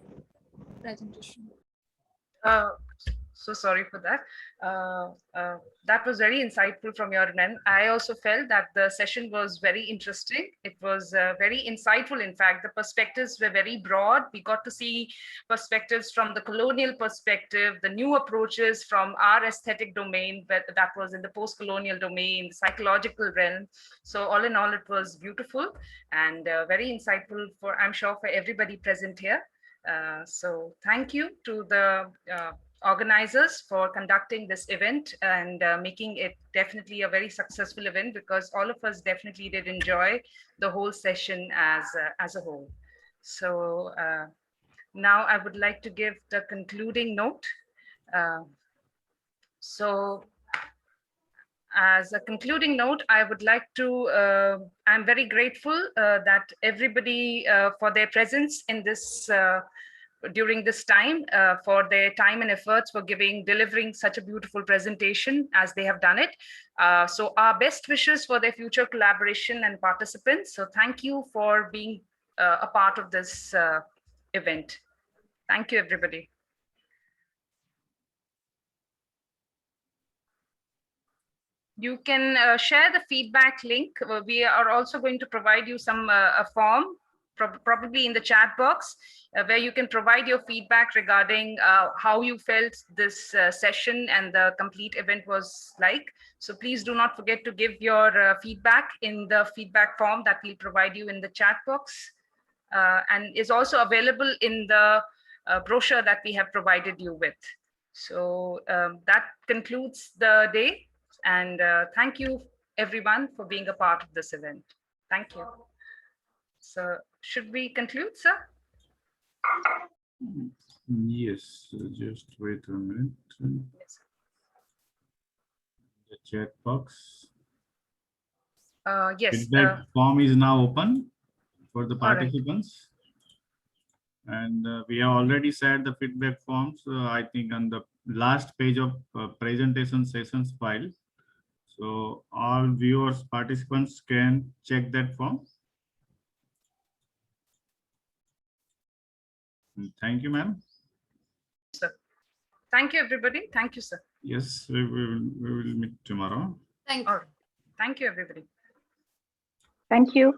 presentation. So sorry for that. That was very insightful from your end. I also felt that the session was very interesting. It was very insightful. In fact, the perspectives were very broad. We got to see perspectives from the colonial perspective, the new approaches from our aesthetic domain, but that was in the post-colonial domain, the psychological realm. So all in all, it was beautiful and very insightful for, I'm sure, for everybody present here. So thank you to the organizers for conducting this event and making it definitely a very successful event, because all of us definitely did enjoy the whole session as a whole. So now I would like to give the concluding note. So as a concluding note, I would like to, I'm very grateful that everybody for their presence in this during this time, for their time and efforts for delivering such a beautiful presentation as they have done it. So our best wishes for their future collaboration and participants. So thank you for being a part of this event. Thank you, everybody. You can share the feedback link. We are also going to provide you a form, probably in the chat box, where you can provide your feedback regarding how you felt this session and the complete event was like. So please do not forget to give your feedback in the feedback form that we'll provide you in the chat box, and is also available in the brochure that we have provided you with. So that concludes the day. And thank you, everyone, for being a part of this event. Thank you. So should we conclude, sir? Yes, just wait a minute. Yes. The chat box. Yes. Feedback form is now open for the participants. Right. And we have already shared the feedback forms, I think, on the last page of presentation sessions file. So all viewers, participants can check that form. Thank you, ma'am. Sir. Thank you, everybody. Thank you, sir. Yes, we will meet tomorrow. Thank you. Thank you, everybody. Thank you.